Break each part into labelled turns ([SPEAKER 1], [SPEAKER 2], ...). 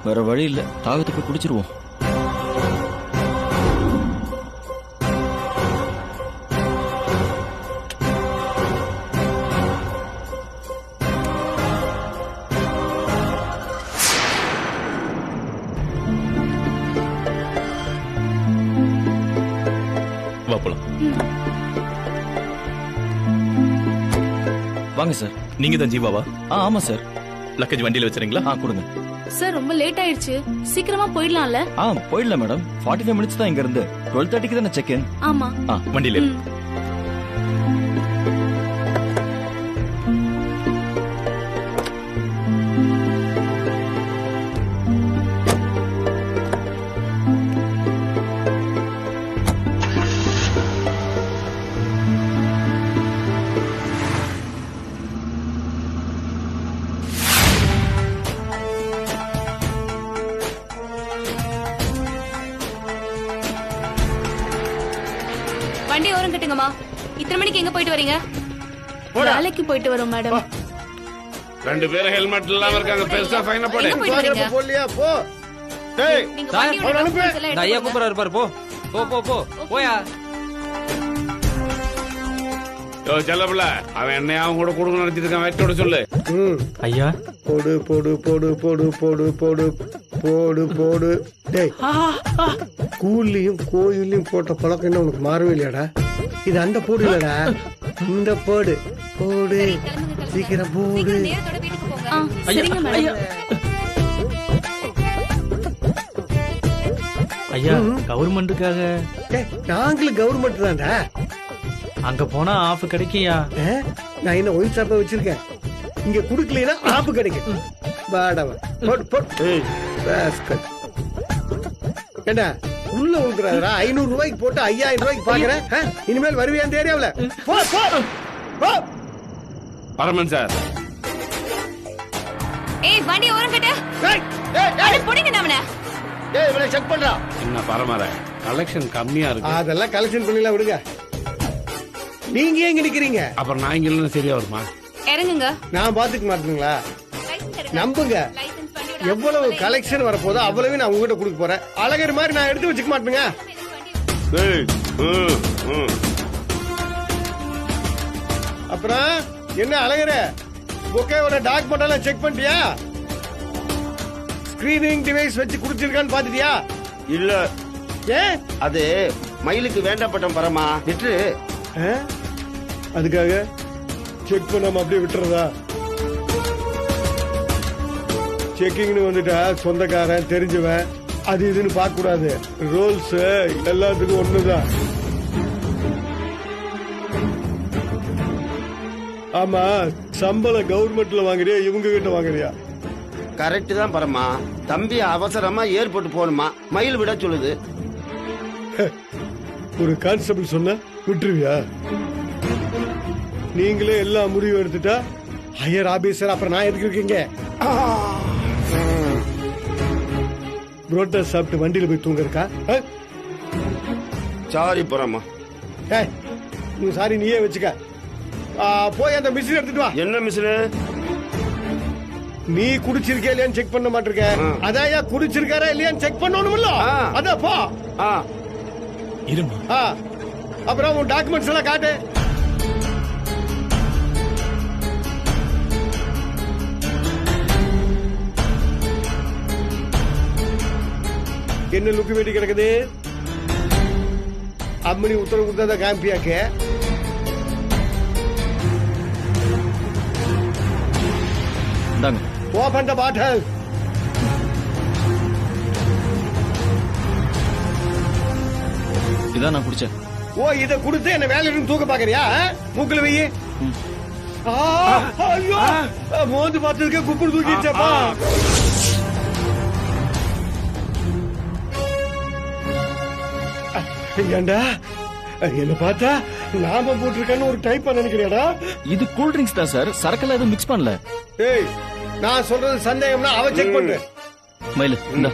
[SPEAKER 1] வேற வழி இல்ல, தாகத்துக்கு குடிச்சிருவோம். வாங்க சார்.
[SPEAKER 2] நீங்க தான் ஜீவாவா?
[SPEAKER 1] ஆமா சார்.
[SPEAKER 2] லக்கேஜ் வண்டியில வச்சிருங்களா?
[SPEAKER 1] கொடுங்க
[SPEAKER 3] சார். ரொம்ப லேட் ஆயிடுச்சு, சீக்கிரமா போயிடலாம்ல?
[SPEAKER 1] போயிடலாம் மேடம். 45 மினிட்ஸ் தான் இங்க இருந்து. 12:30க்கு தானே செக் இன்.
[SPEAKER 3] ஆமா.
[SPEAKER 2] வண்டியில
[SPEAKER 3] வண்டி ஓரம் கட்டுங்கம்மா. இத்தனை மணிக்கு எங்க போயிட்டு வரீங்க? வேலைக்கு போயிட்டு வரோம் மேடம்.
[SPEAKER 4] ரெண்டு பேரும் ஹெல்மெட் இல்லாம இருக்காங்க. பெருசா ஃபைன் போடு.
[SPEAKER 5] போலியா போ. டேய்
[SPEAKER 6] ஐயா கூப்பிடுறாரு பாரு. போ போ போ போ போயா.
[SPEAKER 4] யோ செல்லப்புல, அவன் என்னையாவும் கூட கொடுக்க நடத்திட்டு இருக்கான். வெட்டோட சொல்லு.
[SPEAKER 6] ஐயா
[SPEAKER 5] போடு போடு போடு போடு போடு போடு போடு போடு. டேய், ஸ்கூல்லையும் கோயிலையும் போட்ட பழக்கம் என்ன உனக்கு மாறவே இல்லையாடா? இது அந்த போடு இல்லடா, இந்த போடு. போடு சீக்கிரம் போடு.
[SPEAKER 3] சரிங்க மேடம்.
[SPEAKER 6] ஐயா கவர்மெண்ட்டுக்காக.
[SPEAKER 5] நாங்களும் கவர்மெண்ட் தான்டா.
[SPEAKER 6] அங்க போனா ஆஃப் கிடைக்கும்யா.
[SPEAKER 5] நான் என்ன ஒயின் ஷாப்பா வச்சிருக்கேன். இங்க குடுக்கலைன்னா ஆப்பு கிடைக்கும். பாடவன் போடு போடு. ஏண்டா உள்ள உழுக்குறாரா? 500 ரூபாய்க்கு போட்டு 5000 ரூபாய்க்கு பாக்குறேன். இனிமேல் வருவியான்னு தெரியாவல.
[SPEAKER 4] பரமன் சார்.
[SPEAKER 3] ஏய் வண்டி ஓரம் கட்டு. அட போடுங்க நாமனே.
[SPEAKER 5] டேய் இவனை செக் பண்றா.
[SPEAKER 4] என்ன பரமர கலெக்ஷன் கம்மியா இருக்கு.
[SPEAKER 5] அதெல்லாம் கலெக்ஷன் பண்ணிலாம் விடுங்க. நீங்க ஏங்க நிக்கிறீங்க?
[SPEAKER 4] அப்புறம் நான் இங்க இல்லைன்னு சரியா வருமா?
[SPEAKER 3] இறங்குங்க.
[SPEAKER 5] நான் பாத்துக்க மாட்டேங்களா? நம்புங்க. எவ்வளவு கலெக்ஷன் வரப்போதோ அவ்வளவு நான் உங்ககிட்ட கொடுக்க போறேன். அழகர் மாதிரி நான் எடுத்து வச்சுக்க மாட்டேங்க. அப்புறம் என்ன அழகர பொக்கேவோட டாக்குமெண்ட் எல்லாம் செக் பண்ணிட்டியா? ஸ்கிரீனிங் டிவைஸ் வச்சு குடிச்சிருக்கான்னு பாத்துட்டியா?
[SPEAKER 7] இல்ல.
[SPEAKER 5] ஏன்?
[SPEAKER 7] அது மயிலுக்கு வேண்டப்பட்ட பரமா விட்டு.
[SPEAKER 5] அதுக்காக செக் பண்ணாம அப்படியே விட்டுறதா? செக்கிங்னு வந்துட்டா சொந்தக்காரன் தெரிஞ்சவன் அது இதுன்னு பார்க்க கூடாது. ரூல்ஸ் எல்லாத்துக்கும் ஒண்ணுதான். ஆமா, சம்பளம் கவர்மெண்ட்ல வாங்குறியா இவங்க கிட்ட வாங்குறியா?
[SPEAKER 7] கரெக்ட் தான் பரமா. தம்பி அவசரமா ஏர்போர்ட் போகணுமா, மயில் விட சொல்லுது.
[SPEAKER 5] ஒரு கான்ஸ்டபிள் சொன்ன விட்டுருவியா? நீங்களே எல்லா முடிவு எடுத்துட்டா ஹையர் ஆபீசர் அப்புறம் நான் எதுக்கு இருக்கீங்க? புரோட்டா சாப்பிட்டு வண்டியில போய் தூங்க இருக்கா?
[SPEAKER 7] சாரி பரமா.
[SPEAKER 5] சாரி நீயே வச்சுக்க. போய் அந்த மிஷின் எடுத்துட்டு வா.
[SPEAKER 7] என்ன மிஷின்?
[SPEAKER 5] நீ குடிச்சிருக்கே இல்லையான்னு செக் பண்ண மாட்டிருக்க. அதான் குடிச்சிருக்காரா இல்லையான்னு செக் பண்ணணும்ல. அதான் போ.
[SPEAKER 2] இருமா.
[SPEAKER 5] அப்புறம் உன் டாக்குமெண்ட்ஸ் எல்லாம் காட்டு. என்ன லுக்கு வேண்டி கிடக்குது? அம்மனி உத்தரவு கொடுத்தா காம்பியாக்கு. ஓபன் த பாட்டில்.
[SPEAKER 1] இதான் நான் குடிச்சேன்.
[SPEAKER 5] ஓ, இத கொடுத்து என்ன வேலையில தூக்க பாக்குறியா? மூக்குல வெயி. ஐயோ, மோந்து பார்த்ததுக்கு குப்புடு தூக்கிச்சப்பா. ஏண்டா என்ன பார்த்தா நாம போட்டிருக்கேன்னு ஒரு டைப் நினைக்கிறியாடா?
[SPEAKER 1] இது கூல் ட்ரிங்க்ஸ் தான் சார், சரக்கெல்லாம் எதுவும் மிக்ஸ் பண்ணல.
[SPEAKER 5] ஏய், நான் சொல்றது சந்தேகம்னா அவ செக் பண்ணு.
[SPEAKER 1] மயிலு இந்தா.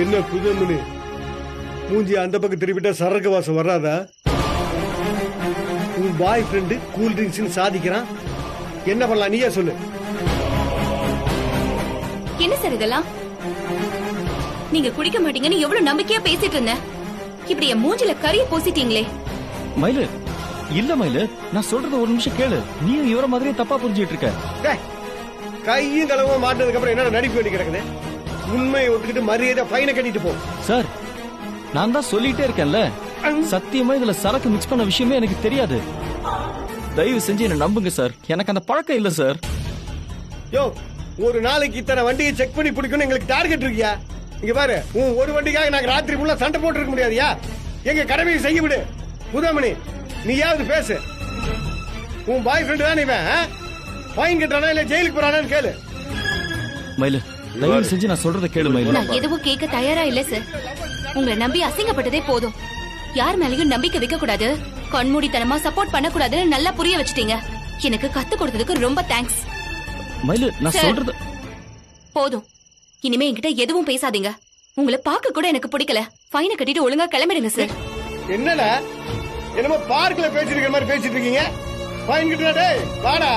[SPEAKER 5] என்ன புதமணி மூஞ்சி அந்த பக்கம் திருப்பிட்டா சரக்கு வாசம் வராதா? உன் பாய் ஃப்ரெண்டு கூல் ட்ரிங்க்ஸ் சாதிக்கிறான், என்ன பண்ணலாம் நீயே சொல்லு.
[SPEAKER 3] என்ன சார் இதெல்லாம்? நீங்க குடிக்க மாட்டீங்கன்னு எவ்வளவு நம்பிக்கையா பேசிட்டு இருந்தேன். இப்படி என் மூஞ்சில கரிய பூசிட்டீங்களே.
[SPEAKER 1] மயிலு இல்ல மயிலு, நான் சொல்றது ஒரு நிமிஷம் கேளு. நீயும் இவர மாதிரியே தப்பா புரிஞ்சுட்டு இருக்க.
[SPEAKER 5] டேய், கையும் களவும் மாட்டினதுக்கு அப்புறம் என்ன நடிப்பு வேண்டி கிடக்குது? உண்மையை ஒத்துக்கிட்டு மரியாதை ஃபைனை கட்டிட்டு போ.
[SPEAKER 1] சார், நான் தான் சொல்லிட்டே இருக்கேன்ல, சத்தியமா இதுல சரக்கு மிக்ஸ் பண்ண விஷயமே எனக்கு தெரியாது. தயவு செஞ்சு என்ன நம்புங்க சார், எனக்கு அந்த பழக்கம் இல்ல சார்.
[SPEAKER 5] யோ, ஒரு நாளைக்கு இத்தனை வண்டியை செக் பண்ணி பிடிக்கணும் எங்களுக்கு டார்கெட் இருக்கியா? இங்க பாரு, உன் ஒரு வண்டிக்காக நாங்க ராத்திரி ஃபுல்லா சண்டை போட்டு இருக்க முடியாதியா? எங்க கடமையை செய்ய விடு. புதாமணி, நீயாவது பேசு. உன் பாய் ஃப்ரெண்ட் தான் இவன். ஃபைன் கட்டுறானா இல்ல ஜெயிலுக்கு போறானான்னு கேளு.
[SPEAKER 1] மயிலு, தயவு செஞ்சு நான் சொல்றத கேளு மயிலு.
[SPEAKER 3] நான் எதுவும் கேட்க தயாரா இல்ல சார். உங்களை நம்பி அசிங்கப்பட்டதே போதும். யார் மேலயும் நம்பிக்கை வைக்க கூடாது, கண்மூடித்தனமா சப்போர்ட் பண்ண கூடாதுன்னு நல்லா புரிய வச்சிட்டீங்க. எனக்கு கத்து கொடுத்ததுக்கு ரொம்ப தேங்க்ஸ்.
[SPEAKER 1] மயிலு, நான் சொல்றது
[SPEAKER 3] போதும். இனிமே என்கிட்ட எதுவும் பேசாதீங்க. உங்களை பார்க்க கூட எனக்கு பிடிக்கல. ஃபைனை கட்டிட்டு ஒழுங்கா கிளம்பிடுங்க சார்.
[SPEAKER 5] என்னடா என்னமோ பார்க்ல பேசிட்டு மாதிரி பேசிட்டு இருக்கீங்க? ஃபைன் கட்டுடா. டேய் வாடா.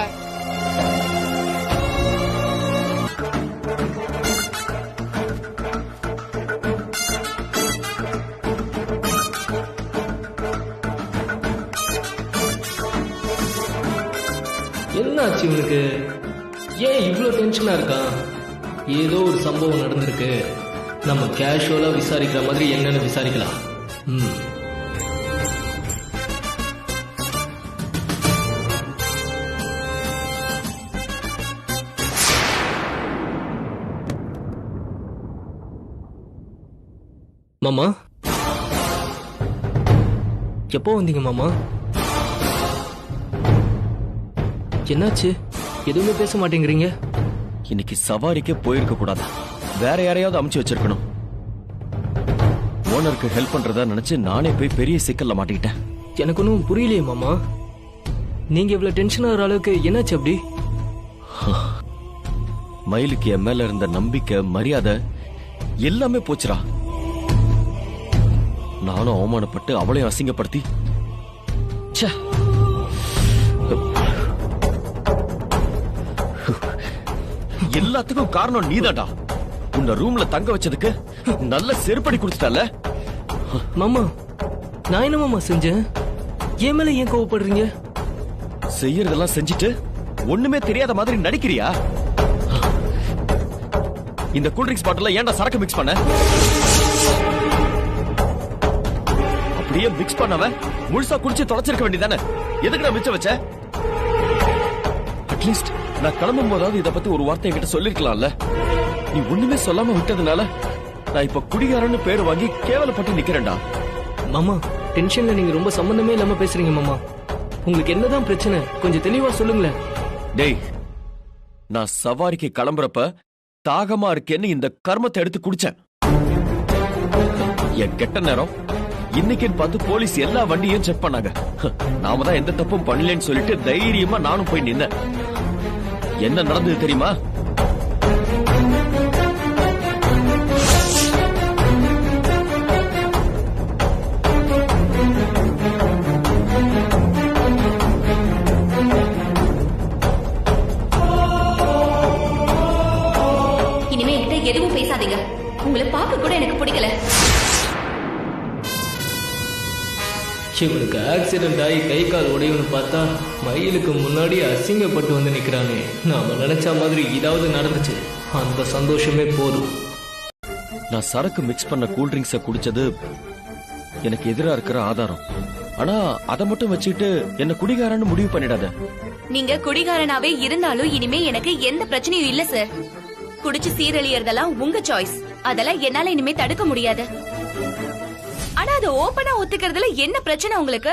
[SPEAKER 8] என்ன ஆச்சு இவனுக்கு? ஏன் இவ்வளோ டென்ஷனா இருக்கான்? ஏதோ ஒரு சம்பவம் நடந்திருக்கு. நம்ம கேஷுவலா விசாரிக்கிற மாதிரி என்னன்னு விசாரிக்கலாம். மாமா, எப்போ வந்தீங்க மாமா? என்னாச்சு? எதுவுமே பேச மாட்டேங்கிறீங்க.
[SPEAKER 1] இன்னைக்கு சவாரிக்கே போயிருக்க கூடாது, வேற யாரையாவது அமுச்சு வச்சிருக்கணும். ஓனருக்கு ஹெல்ப் பண்றதா நினைச்சு நானே போய் பெரிய சிக்கல்ல மாட்டிக்கிட்டேன்.
[SPEAKER 8] எனக்கு ஒன்றும் புரியலையே மாமா. நீங்க இவ்வளவு டென்ஷன் ஆகிற அளவுக்கு என்னாச்சு அப்படி?
[SPEAKER 1] மயிலுக்கு என் மேல இருந்த நம்பிக்கை, மரியாதை எல்லாமே போச்சுடா. நானும் அவமானப்பட்டு அவளையும் அசிங்கப்படுத்தி ச்சே. எல்லாத்துக்கும் காரணம் நீதாடா. உன்னை ரூம்ல தங்க வச்சதுக்கு நல்ல செருப்படி கொடுத்துட்டால.
[SPEAKER 8] மாமா, நான் என்ன மாமா செஞ்சேன்? என் மேல ஏன் கோவப்படுறீங்க?
[SPEAKER 1] செய்யறதெல்லாம் செஞ்சுட்டு ஒண்ணுமே தெரியாத மாதிரி நடிக்கிறியா? இந்த கூல்ட்ரிங்க்ஸ் பாட்டில ஏன்டா சரக்கு மிக்ஸ் பண்ண? அப்படியே மிக்ஸ் பண்ணவ முழுசா குடிச்சு தொலைச்சிருக்க வேண்டியதானே? எதுக்கு மிச்சம் வச்ச? அட்லீஸ்ட் நான் கிளம்பும் போதாவது இத பத்தி ஒரு வார்த்தை என்கிட்ட சொல்லிருக்கலாம்ல. நீ ஒண்ணுமே சொல்லாம விட்டதுனால நான் இப்ப குடிகாரன்னு பேர் வாங்கி கேவலப்பட்டு நிக்கிறேன்டா.
[SPEAKER 8] மாமா, டென்ஷன்ல நீங்க ரொம்ப சம்பந்தமே இல்லாம பேசுறீங்க மாமா. உங்களுக்கு என்னதான் பிரச்சனை? கொஞ்சம் தெளிவா சொல்லுங்களேன்.
[SPEAKER 1] டேய், நான் சவாரிக்கு கிளம்புறப்ப தாகமா இருக்கேன்னு இந்த கர்மத்தை எடுத்து குடிச்சேன். என் கெட்ட நேரம் இன்னைக்குன்னு பார்த்து போலீஸ் எல்லா வண்டியும் செக் பண்ணாங்க. நாம தான் எந்த தப்பும் பண்ணலன்னு சொல்லிட்டு தைரியமா நானும் போய் நின்னேன். என்ன நடந்தது தெரியுமா?
[SPEAKER 3] இனிமே என்கிட்ட எதுவும் பேசாதீங்க. உங்களை பார்க்க கூட எனக்கு பிடிக்கல.
[SPEAKER 8] இவனுக்கு ஆக்சிடென்ட் ஆகி கை கால் உடையும்னு பார்த்தா மயிலுக்கு முன்னாடி அசிங்கப்பட்டு வந்து நிக்கிறானே. நாம நினைச்ச மாதிரி ஏதாவது நடந்துச்சு, அந்த சந்தோஷமே போதும்.
[SPEAKER 1] நான் சரக்கு மிக்ஸ் பண்ண கூல்ட்ரிங்க்ஸ குடிச்சது எனக்கு எதிரா இருக்கிற ஆதாரம். ஆனா அதை மட்டும் வச்சுட்டு என்ன குடிகாரன்னு முடிவு பண்ணிடாத.
[SPEAKER 3] நீங்க குடிகாரனாவே இருந்தாலும் இனிமே எனக்கு எந்த பிரச்சனையும் இல்ல சார். குடிச்சு சீரழியறதெல்லாம் உங்க சாய்ஸ். அதெல்லாம் என்னால இனிமே தடுக்க முடியாது. ஆனா அது ஓபனா ஒத்துக்கிறதுல என்ன பிரச்சனை உங்களுக்கு?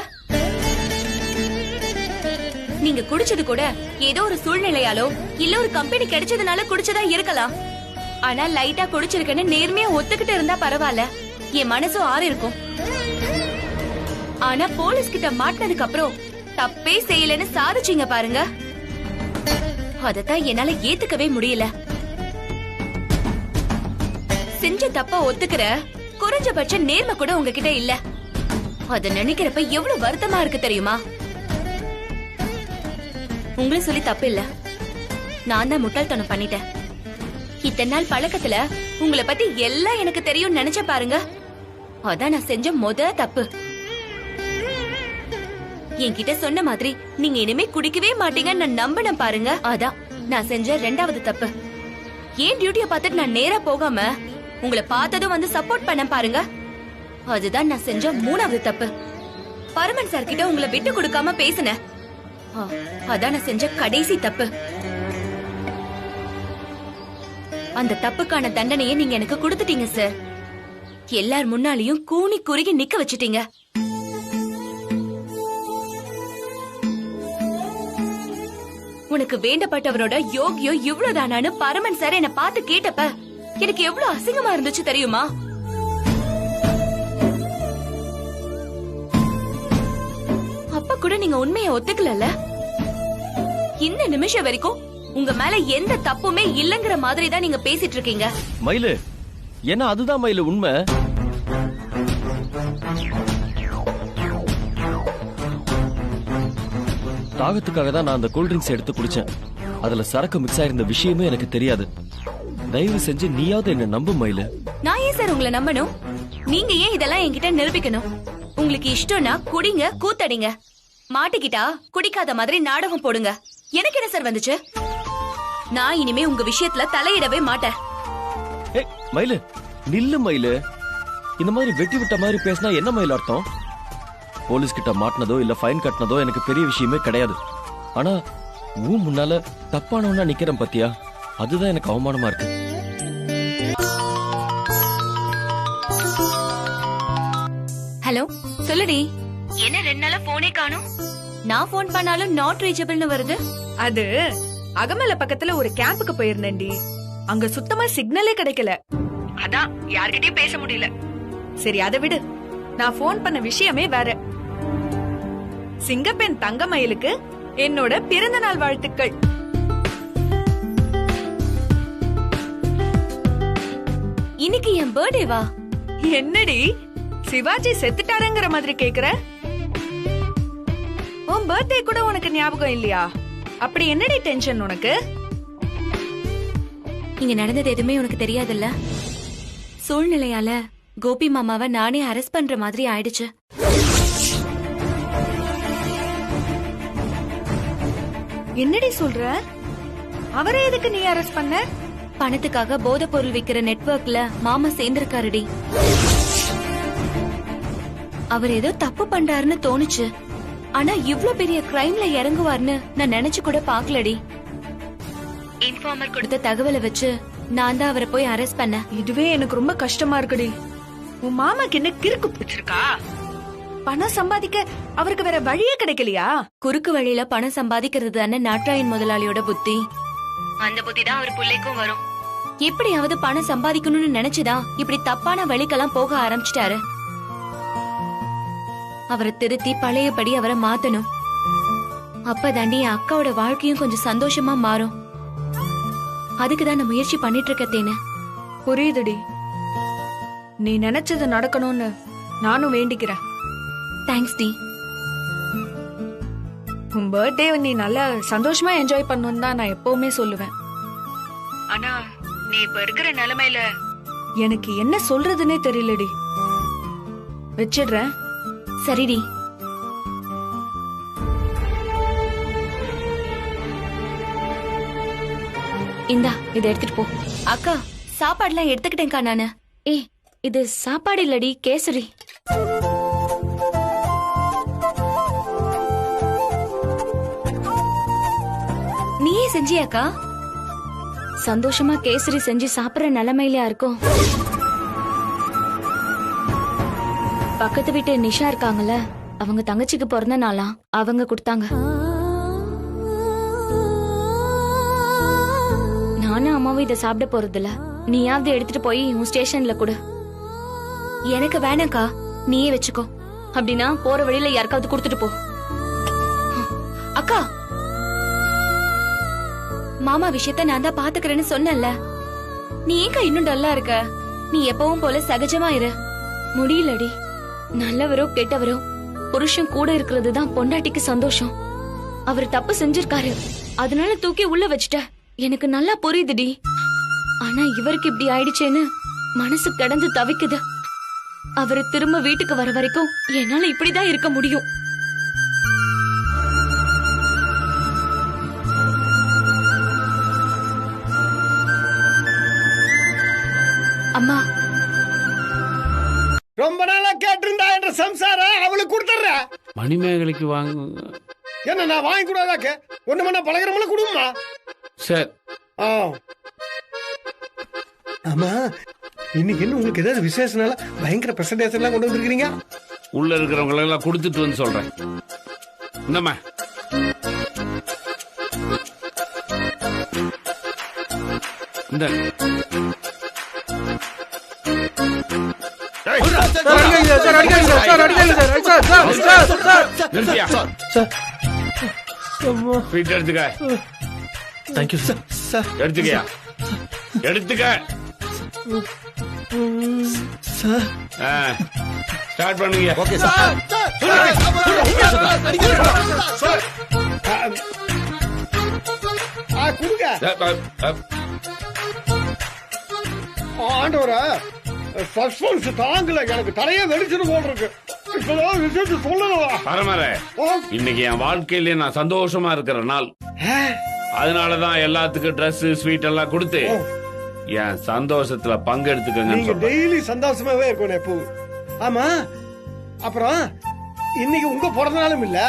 [SPEAKER 3] நீங்க குடிச்சது கூட ஏதோ ஒரு சூழ்நிலையாலோ இல்ல ஒரு கம்பெனி கிடைச்சதுனால குடிச்சதா இருக்கலாம். ஆனா லைட்டா குடிச்சிருக்கேன்னு நேர்மையா ஒத்துக்கிட்டு இருந்தா பரவாயில்ல, என் மனசும் ஆறு இருக்கும். ஆனா போலீஸ் கிட்ட மாட்டினதுக்கு அப்புறம் தப்பே செய்யலன்னு சாதிச்சீங்க பாருங்க, அதத்தான் என்னால ஏத்துக்கவே முடியல. செஞ்ச தப்பா ஒத்துக்கிற குறைஞ்சபட்ச நேர்மை கூட உங்ககிட்ட இல்ல. அத நினைக்கிறப்ப எவ்வளவு வருத்தமா இருக்கு தெரியுமா? உங்களை சொல்லி தப்பு இல்ல. நான் தான் முட்டாள்தனம் பண்ணிட்டேன். இத்தனை நாள் பழக்கத்துல உங்களை பத்தி எல்லாம் எனக்கு தெரியும் நினைச்ச பாருங்க. அதான் நான் செஞ்ச தப்பு. என்கிட்ட சொன்ன மாதிரி நீங்க இனிமே குடிக்கவே மாட்டீங்கன்னு நான் நம்பினேன் பாருங்க. அதான் நான் செஞ்ச ரெண்டாவது தப்பு. ஏன் டியூட்டிய பார்த்துட்டு நான் நேரா போகாம உங்களை பார்த்ததும் வந்து சப்போர்ட் பண்ண பாருங்க. அதுதான் நான் செஞ்ச மூணாவது தப்பு. பரமன் சார் கிட்ட உங்களை விட்டு கொடுக்காம பேசினேன். அதான் நான் செஞ்ச கடைசி தப்பு. அந்த தப்புக்கான தண்டனையை நீங்க எனக்கு கொடுத்துட்டீங்க சார். எல்லார் முன்னாலையும் கூனி குறுகி நிக்க வச்சிட்டீங்க. உனக்கு வேண்டப்பட்டவரோட யோகியோ இவ்வளவுதானான்னு பரமன் சார் என்ன பார்த்து கேட்டப்ப எனக்கு எவ்வளவு அசிங்கமா இருந்துச்சு தெரியுமா? அப்ப கூட நீங்க உண்மையை ஒத்துக்கல. இந்த நிமிஷம் வரைக்கும் உங்க மேல எந்த தப்புமே இல்லங்கிற மாதிரி தான் நீங்க பேசிட்டு இருக்கீங்க.
[SPEAKER 1] மயிலு, ஏன்னா அதுதான் மயிலு உண்மை. தாகத்துக்காக தான் நான் அந்த கூல்ட்ரிங்க்ஸ் எடுத்து குடிச்சேன். அதுல சரக்கு மிக்ஸ் ஆயிருந்த விஷயமே எனக்கு தெரியாது. தயவு செஞ்சு நீயாவது என்ன நம்பு மயிலு.
[SPEAKER 3] நான் ஏன் சார் உங்களை நம்பணும்? நீங்க ஏன் இதெல்லாம் என்கிட்ட நிரூபிக்கணும்? உங்களுக்கு இஷ்டம்னா குடிங்க, கூத்தடிங்க. மாட்டிக்கிட்டா குடிக்காத மாதிரி நாடகம் போடுங்க. எனக்கு என்ன சார் வந்துச்சு? நான் இனிமே உங்க விஷயத்துல தலையிடவே மாட்டேன்.
[SPEAKER 1] ஏய் மயிலு, நில்லு மயிலு. இந்த மாதிரி வெட்டி விட்ட மாதிரி பேசினா என்ன மயிலு அர்த்தம்? போலீஸ் கிட்ட மாட்டினதோ இல்ல ஃபைன் கட்டினதோ எனக்கு பெரிய விஷயமே கிடையாது. ஆனா முன்னால தப்பானவனா நிக்கிறேன் பத்தியா, அதுதான் எனக்கு அவமானமா இருக்கு.
[SPEAKER 3] ஹலோ, சொல்லுடி. என்ன 2 நாளா போனே காணோம்? நான் போன் பண்ணாலும் நாட் ரீச்சபிள்னு வருது.
[SPEAKER 9] அது அகமல பக்கத்துல ஒரு கேம்புக்கு போயிருந்தேன்டி. அங்க சுத்தமா சிக்னலே கிடைக்கல. அதான் யார்கிட்டயும் பேச முடியல. சரி அதை விடு. நான் போன் பண்ண விஷயமே வேற. சிங்கப்பெண் தங்கமயிலுக்கு என்னோட பிறந்த நாள் வாழ்த்துக்கள்.
[SPEAKER 3] இன்னைக்கு என் பர்த்டேவா?
[SPEAKER 9] என்னடி சிவாஜி செத்துட்டாருங்கிற மாதிரி கேக்குற? உன் பர்த்டே கூட உனக்கு ஞாபகம் இல்லையா? அப்படி என்னடி டென்ஷன் உனக்கு?
[SPEAKER 3] இங்க நடந்தது எதுவுமே உனக்கு தெரியாதுல்ல. சூழ்நிலையால கோபி மாமாவை நானே அரெஸ்ட் பண்ற மாதிரி ஆயிடுச்சு.
[SPEAKER 9] என்னடி சொல்ற? அவரை எதுக்கு நீ அரெஸ்ட் பண்ண?
[SPEAKER 3] பணத்துக்காக போதை பொருள் விக்கிற நெட்வொர்க்ல மாமா சேர்ந்திருக்காருடி. அவர் ஏதோ தப்பு பண்றாருன்னு தோணுச்சு. ஆனா இவ்ளோ பெரிய கிரைம்ல இறங்குவார்னு நான் நினைச்சு கூட பாக்கலடி. இன்ஃபார்மர் கொடுத்த தகவலை வச்சு நான் தான் அவரை போய் அரெஸ்ட் பண்ண.
[SPEAKER 9] இதுவே எனக்கு ரொம்ப கஷ்டமா இருக்குடி. உன் மாமாக்கு என்ன கிறுக்கு பிடிச்சிருக்கா? பணம் சம்பாதிக்க அவருக்கு வேற வழியே கிடைக்கலையா?
[SPEAKER 3] குறுக்கு வழியில பணம் சம்பாதிக்கிறது தானே நாட்ராயன் முதலாளியோட புத்தி. அந்த புத்தி தான் அவர் பிள்ளைக்கும் வரும். எப்படியாவது பணம் சம்பாதிக்கணும்னு நினைச்சுதான் இப்படி தப்பான வழிக்கெல்லாம் போக ஆரம்பிச்சிட்டாரு. அவரை திருத்தி பழையபடி அவரை மாத்தணும். அப்பதாண்டி என் அக்காவோட வாழ்க்கையும் கொஞ்சம் சந்தோஷமா மாறும். அதுக்குதான் நான் முயற்சி பண்ணிட்டு இருக்கேன்னு.
[SPEAKER 9] புரியுதுடி. நீ நினைச்சது நடக்கணும்னு நானும் வேண்டிக்கிறேன்.
[SPEAKER 3] Thanks D.
[SPEAKER 9] உன் பர்த்டே நீ நல்லா சந்தோஷமா என்ஜாய் பண்ணணும் தான் நான் எப்பவுமே சொல்லுவேன். ஆனா நீ இப்ப இருக்கிற நிலைமையில எனக்கு என்ன சொல்றதுன்னே தெரியலடி. வச்சிடுறேன்.
[SPEAKER 3] சரிடி. இந்தா இதை எடுத்துட்டு போ. அக்கா, சாப்பாடுலாம் எடுத்துக்கிட்டேன்க்கா நானு. இது சாப்பாடு இல்லடி, கேசரி. நீயே செஞ்சியாக்கா? சந்தோஷமா கேசரி செஞ்சு சாப்பிடுற நிலைமையிலயா இருக்கும். பக்கத்து வீட்டு நிஷா இருக்காங்கல்ல, அவங்க தங்கச்சிக்கு பிறந்த நாளா அவங்க கொடுத்தாங்க. நானும் அம்மாவும் இதை சாப்பிட போறதில்ல. நீயாவது எடுத்துட்டு போய் உன் ஸ்டேஷன்ல கொடு. எனக்கு வேணாக்கா, நீயே வச்சுக்கோ. அப்படின்னா போற வழியில யாருக்காவது கொடுத்துட்டு போ. அக்கா, மாமா விஷயத்த நான் தான் பாத்துக்கிறேன்னு சொன்னல. நீ ஏக்கா இன்னும் டல்லா இருக்க? நீ எப்பவும் போல சகஜமா இரு. முடியலடி. நல்லவரோ கெட்டவரோ புருஷன் கூட இருக்கிறது தான் பொண்டாட்டிக்கு சந்தோஷம். அவர் தப்பு செஞ்சிருக்காரு, அதனால தூக்கி உள்ள வச்சுட்ட. எனக்கு நல்லா புரியுதுடி. ஆனா இவருக்கு இப்படி ஆயிடுச்சேன்னு மனசு கிடந்து தவிக்குது. அவரு திரும்ப வீட்டுக்கு வர வரைக்கும் என்னால இப்படிதான் இருக்க முடியும். அம்மா,
[SPEAKER 5] ரொம்ப நாளா கேட்டிருந்தா என்ற சம்சாரம் அவளுக்கு கொடுத்துட்ற.
[SPEAKER 4] மணிமேகலைக்கு வாங்க.
[SPEAKER 5] என்ன நான் வாங்கி கூடாதாக்க? ஒண்ணு மணி பழகிறவங்கள கொடுமா.
[SPEAKER 4] சரி.
[SPEAKER 5] ஆமா, இன்னைக்கு என்ன உங்களுக்கு ஏதாவது விசேஷனால பயங்கர பிரசன்டேஷன் எல்லாம் கொண்டு வந்திருக்கீங்க?
[SPEAKER 4] உள்ள இருக்கிறவங்க எல்லாம் கொடுத்துட்டு வந்து சொல்றேன். இந்தம்மா. இந்த நிறுத்தியா? ஸ்வீட் எடுத்துக்க.
[SPEAKER 1] Thank you sir.
[SPEAKER 4] எடுத்துக்கயா? எடுத்துக்க. ஸ்டார்ட் பண்ணுங்க.
[SPEAKER 7] Okay sir.
[SPEAKER 5] கொடுங்க ஆண்டவரா. சஸ்பென்ஸ் தாங்கல, எனக்கு தலையே வெடிச்சிட்டு போல் இருக்கு. இப்பதான் விஷயத்தை சொல்லலாம்.
[SPEAKER 4] பரமர, இன்னைக்கு என் வாழ்க்கையிலேயே நான் சந்தோஷமா இருக்கிற நாள். அதனாலதான் எல்லாத்துக்கும் ட்ரெஸ் ஸ்வீட் எல்லாம் கொடுத்து என் சந்தோஷத்துல பங்கெடுத்துக்கங்க.
[SPEAKER 5] நீங்க டெய்லி சந்தோஷமாவே இருக்கணும் எப்போ. ஆமா, அப்புறம் இன்னைக்கு உங்க பிறந்த நாளும் இல்ல,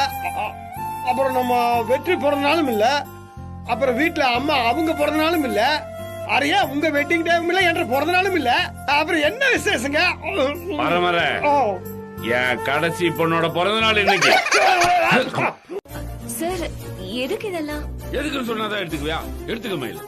[SPEAKER 5] அப்புறம் நம்ம வெற்றி பிறந்த நாளும் இல்ல, அப்புறம் வீட்டுல அம்மா அவங்க பிறந்த நாளும் இல்ல, அரையா உங்க வெட்டிங் டேவும் இல்ல, என்ற பிறந்த நாளும் இல்ல. அப்புறம் என்ன விசேஷங்க?
[SPEAKER 4] பரமர, என் கடைசி பொண்ணோட பிறந்த நாள் இன்னைக்கு.
[SPEAKER 3] சார் எதுக்கு இதெல்லாம்?
[SPEAKER 4] எதுக்குன்னு சொன்னாதான் எடுத்துக்குவியா? எடுத்துக்க மயில்.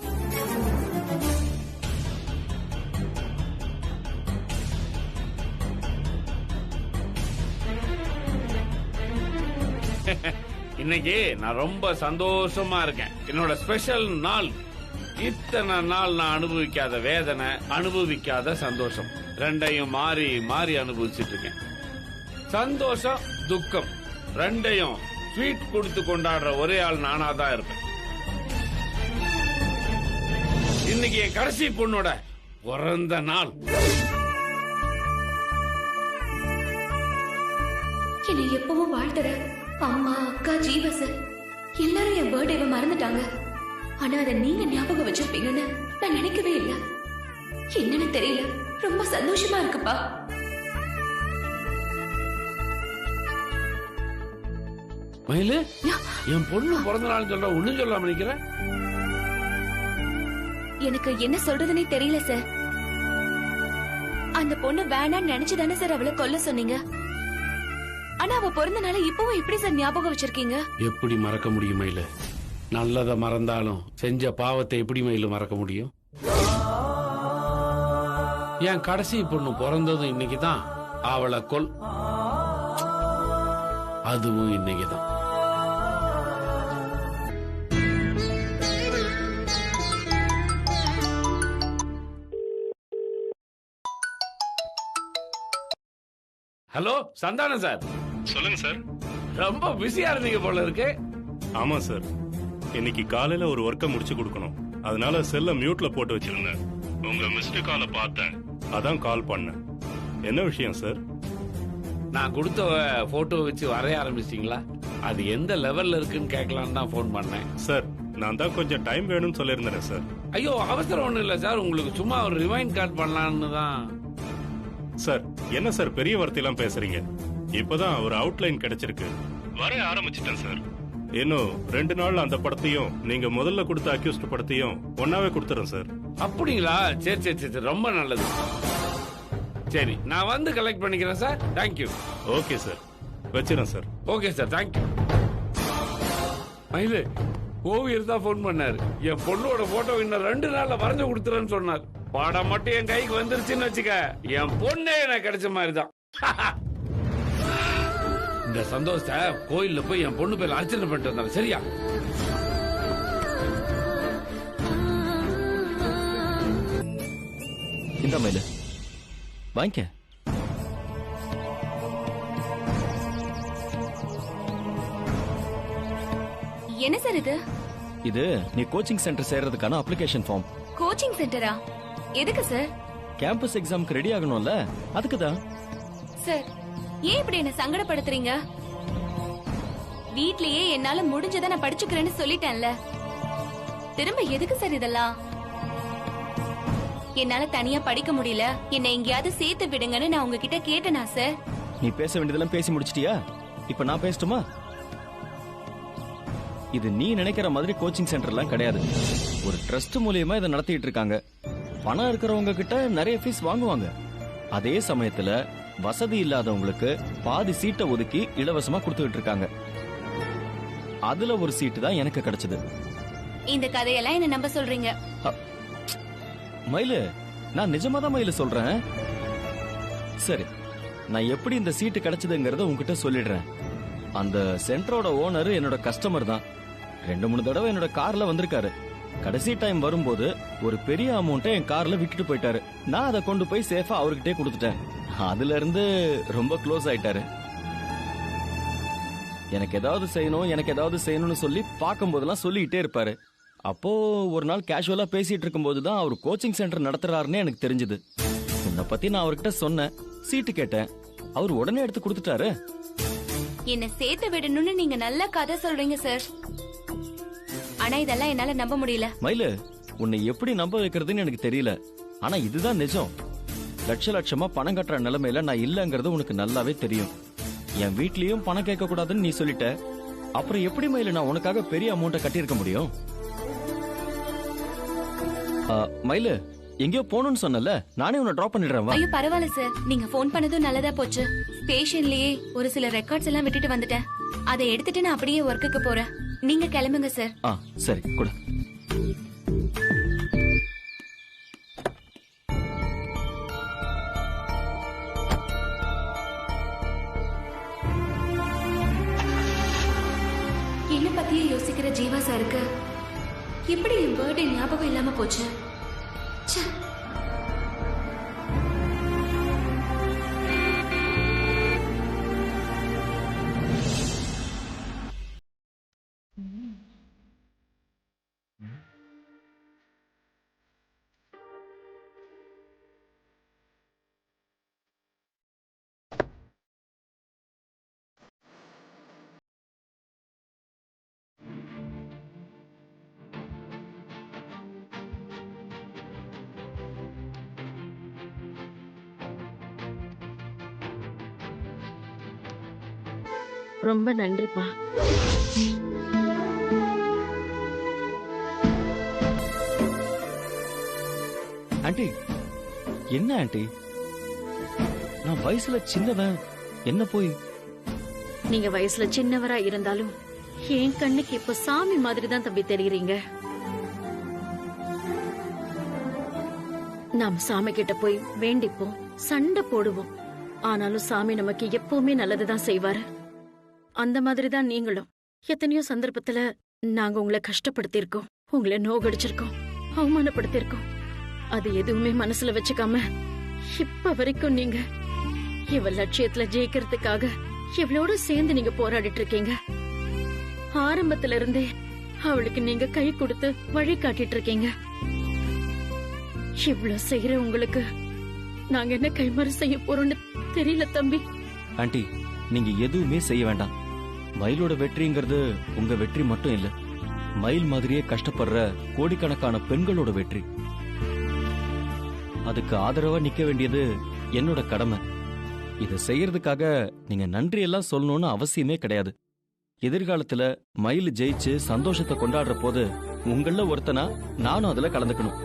[SPEAKER 4] இன்னைக்கு நான் ரொம்ப சந்தோஷமா இருக்கேன். என்னோட ஸ்பெஷல் நாள். இத்தனை நாள் நான் அனுபவிக்காத வேதனை, அனுபவிக்காத சந்தோஷம், ரெண்டையும் மாறி மாறி அனுபவிச்சுட்டு இருக்கேன். சந்தோஷம் துக்கம் ரெண்டையும் ஸ்வீட் கொடுத்து கொண்டாடுற ஒரே ஆள் நானா தான் இருப்பேன். இன்னைக்கு என் கடைசி பொண்ணோட பிறந்த நாள்.
[SPEAKER 3] என்னை எப்பவும் வாழ்த்துற அம்மா, அக்கா, ஜீவச எல்லாரும் என் பர்த்டேவை மறந்துட்டாங்க. ஆனா அதை நீங்க ஞாபகம் வச்சிருப்பீங்கன்னு நான் நினைக்கவே இல்லை. என்னன்னு தெரியல, ரொம்ப சந்தோஷமா இருக்குப்பா.
[SPEAKER 4] மயிலு, என் பொண்ணு பிறந்த நாள் சொல்ற ஒண்ணும் சொல்லாம நினைக்கிறேன்.
[SPEAKER 3] எனக்கு என்ன சொல்றதுன்னே தெரியல சார். அந்த பொண்ணு வேணான்னு நினைச்சுதானே சார் அவளை கொல்ல சொன்னீங்க. ஆனா அவ பிறந்த நாளை இப்பவும் எப்படி சார் ஞாபகம் வச்சிருக்கீங்க?
[SPEAKER 4] எப்படி மறக்க முடியும் மயிலு? நல்லத மறந்தாலும் செஞ்ச பாவத்தை எப்படி மயிலு மறக்க முடியும்? என் கடைசி பொண்ணு பிறந்ததும் இன்னைக்குதான். அவளை கொல், அதுவும் இன்னைக்குதான். Hello, Santhanam sir.
[SPEAKER 10] சொல்லுங்க சார்.
[SPEAKER 4] ரொம்ப பிஸியா இருந்தீங்க போல இருக்கு.
[SPEAKER 10] ஆமா சார், இன்னைக்கு காலையில ஒரு ஒர்க்கை முடிச்சு கொடுக்கணும். அதனால செல்ல மியூட்ல போட்டு வச்சிருந்தேன். உங்க மிஸ்டு காலை பார்த்தேன், அதான் கால் பண்ணேன். என்ன விஷயம் சார்?
[SPEAKER 4] நான் கொடுத்த போட்டோ வச்சு வரைய ஆரம்பிச்சிட்டீங்களா? அது எந்த லெவல்ல இருக்குன்னு கேட்கலான்னு தான் போன் பண்ணேன்.
[SPEAKER 10] சார், நான் தான் கொஞ்சம் டைம் வேணும்னு சொல்லியிருந்தேன் சார்.
[SPEAKER 4] ஐயோ, அவசரம் ஒண்ணும் இல்ல சார். உங்களுக்கு சும்மா ஒரு ரிமைண்ட் கார்டு பண்ணலான்னு தான்.
[SPEAKER 10] சார், என்ன சார் பெரிய வார்த்தையெல்லாம் பேசுறீங்க? இப்பதான் ஒரு அவுட்லைன் கிடைச்சிருக்கு, வரைய ஆரம்பிச்சிட்டேன் சார். இன்னும் 2 நாள் அந்த படத்தையும் நீங்க முதல்ல கொடுத்த அக்யூஸ்ட் படத்தையும் ஒன்னாவே கொடுத்துறேன் சார்.
[SPEAKER 4] அப்படிங்களா? சரி சரி சரி, ரொம்ப நல்லது. சரி, நான் வந்து கலெக்ட் பண்ணிக்கிறேன் சார். தேங்க்யூ.
[SPEAKER 10] ஓகே சார், வச்சிடறேன் சார்.
[SPEAKER 4] Okay sir, thank you. மயிலு, ஓவியர் தான் போன் பண்ணாரு. என் பொண்ணோட போட்டோ இன்னும் 2 நாள்ல வரைஞ்சு கொடுத்துறேன்னு சொன்னார். படம் மட்டும் என் கைக்கு வந்துருச்சுன்னு வச்சுக்க, என் பொண்ணே எனக்கு கிடைச்ச மாதிரிதான். இந்த சந்தோஷத்தை கோயில்ல போய் என் பொண்ணு பேர் அர்ச்சனை பண்ணிட்டு வந்தாங்க. சரியா?
[SPEAKER 1] இந்த மயிலு வாங்கிக்க.
[SPEAKER 3] என்ன சார் இது?
[SPEAKER 1] இது நீ கோச்சிங் சென்டர் சேர்றதுக்கான அப்ளிகேஷன் ஃபார்ம்.
[SPEAKER 3] கோச்சிங் சென்டரா? எதுக்கு சார்?
[SPEAKER 1] கேம்பஸ் எக்ஸாம்க்கு ரெடி ஆகணும்ல, அதுக்கு தான்.
[SPEAKER 3] சார், ஏன் இப்படி என்ன சங்கடப்படுத்துறீங்க? வீட்லயே என்னால முடிஞ்சதை நான் படிச்சுக்கிறேன்னு சொல்லிட்டேன்ல. திரும்ப எதுக்கு சார் இதெல்லாம்? என்னால தனியா படிக்க முடியல, என்னை எங்கேயாவது சேர்த்து விடுங்கன்னு நான் உங்ககிட்ட கேட்டேனா சார்?
[SPEAKER 1] நீ பேச வேண்டியதெல்லாம் பேசி முடிச்சிட்டியா? இப்ப நான் பேசட்டுமா? இது நீ நினைக்கிற மாதிரி கோச்சிங் சென்டர்லாம் கிடையாது. ஒரு ட்ரஸ்ட் மூலியமா இதை நடத்திட்டு இருக்காங்க. பணம் இருக்கிறவங்க கிட்ட நிறைய ஃபீஸ் வாங்குவாங்க. அதே சமயத்துல வசதி இல்லாதவங்களுக்கு பாதி சீட்டை ஒதுக்கி இலவசமா கொடுத்துட்டு இருக்காங்க. அதுல ஒரு சீட்டு தான் எனக்கு கிடைச்சது.
[SPEAKER 3] இந்த கதையெல்லாம் என்ன நம்ப சொல்றீங்க?
[SPEAKER 1] மயிலு, நான் நிஜமா தான் மயிலு சொல்றேன். சரி, நான் எப்படி இந்த சீட்டு கிடைச்சதுங்கறத உங்ககிட்ட சொல்லிடுறேன். அந்த சென்டரோட ஓனர் என்னோட கஸ்டமர் தான். 2-3 தடவை என்னோட கார்ல வந்திருக்காரு. கடைசி டைம் வரும்போது ஒரு பெரிய அமௌண்ட்டை என் கார்ல விட்டுட்டு போயிட்டாரு. நான் அதை கொண்டு போய் சேஃபா அவர்கிட்டே கொடுத்துட்டேன். அதுல இருந்து ரொம்ப க்ளோஸ் ஆயிட்டாரு. எனக்கு ஏதாவது செய்யணும்னு சொல்லி பார்க்கும் போதெல்லாம் சொல்லிக்கிட்டே இருப்பாரு. அப்போ ஒரு நாள் கேஷுவலா பேசிட்டு இருக்கும்போது தான் அவர் கோச்சிங் சென்டர் நடத்துறாருன்னு எனக்கு தெரிஞ்சது. உன்னை பத்தி நான் அவர்கிட்ட சொன்னேன், சீட்டு கேட்டேன். அவர் உடனே எடுத்து கொடுத்துட்டாரு.
[SPEAKER 3] என்ன சேர்த்து விடணும்னு நீங்க நல்ல கதை சொல்றீங்க சார். ஆனா இதெல்லாம் என்னால நம்ப முடியல.
[SPEAKER 1] மயிலு, உன்னை எப்படி நம்ப வைக்கிறதுன்னு எனக்கு தெரியல. ஆனா இதுதான் நிஜம். லட்சமா பணம் கட்டுற நிலைமையில நான் இல்லங்கிறது உனக்கு நல்லாவே தெரியும். என் வீட்லயும் பணம் கேட்க கூடாதுன்னு நீ சொல்லிட்ட. அப்புறம் எப்படி மயிலு நான் உனக்காக பெரிய அமௌண்ட்டை கட்டியிருக்க முடியும்? மயிலு, எங்கேயோ போகணும்னு சொன்னல, நானே உன்னை டிராப் பண்ணிடுறேன்.
[SPEAKER 3] ஐயோ பரவாயில்ல சார், நீங்க போன் பண்ணதும் நல்லதா போச்சு. ஸ்டேஷன்லயே ஒரு சில ரெக்கார்ட்ஸ் எல்லாம் விட்டுட்டு வந்துட்டேன். அதை எடுத்துட்டு நான் அப்படியே ஒர்க்குக்கு போறேன். நீங்க கிளம்புங்க சார்.
[SPEAKER 1] சரி கூட.
[SPEAKER 3] என்ன பத்தியே யோசிக்கிற ஜீவா சாருக்கு எப்படி என் பர்த்டே ஞாபகம் இல்லாம போச்சு? ச்சே.
[SPEAKER 11] ரொம்ப நன்றிப்பா.
[SPEAKER 1] ஆண்டி, என்ன ஆண்டி? நான் வயசுல சின்னவன், என்ன போய்?
[SPEAKER 11] நீங்க வயசுல சின்னவரா இருந்தாலும் என் கண்ணுக்கு இப்ப சாமி மாதிரி தான் தம்பி தெரியுறீங்க. நாம் சாமி கிட்ட போய் வேண்டிப்போம், சண்டை போடுவோம். ஆனாலும் சாமி நமக்கு எப்பவுமே நல்லதுதான் செய்வாரு. அந்த மாதிரிதான் நீங்களும். எத்தனையோ சந்தர்ப்பத்துல நாங்க உங்களை கஷ்டப்படுத்திருக்கோம், உங்களை நோகடிச்சிருக்கோம், அவமானப்படுத்திருக்கோம். அது எதுவுமே மனசுல வச்சுக்காம இப்ப வரைக்கும் நீங்க இவ லட்சியத்துல ஜெயிக்கிறதுக்காக இவளோட சேர்ந்து நீங்க போராடிட்டு இருக்கீங்க. ஆரம்பத்துல இருந்தே அவளுக்கு நீங்க கை கொடுத்து வழி காட்டிட்டு இருக்கீங்க. இவ்வளவு செய்யற உங்களுக்கு நாங்க என்ன கைமாறு செய்ய போறோம்னு தெரியல தம்பி.
[SPEAKER 1] ஆண்டி, நீங்க எதுவுமே செய்ய வேண்டாம். மயிலோட வெற்றிங்கிறது உங்க வெற்றி மட்டும் இல்ல, மயில் மாதிரியே கஷ்டப்படுற கோடிக்கணக்கான பெண்களோட வெற்றி. அதுக்கு ஆதரவா நிக்க வேண்டியது என்னோட கடமை. இதை செய்யறதுக்காக நீங்க நன்றி எல்லாம் சொல்லணும்னு அவசியமே கிடையாது. எதிர்காலத்துல மயில் ஜெயிச்சு சந்தோஷத்தை கொண்டாடுற போது உங்கள ஒருத்தனா நானும் அதுல கலந்துக்கணும்.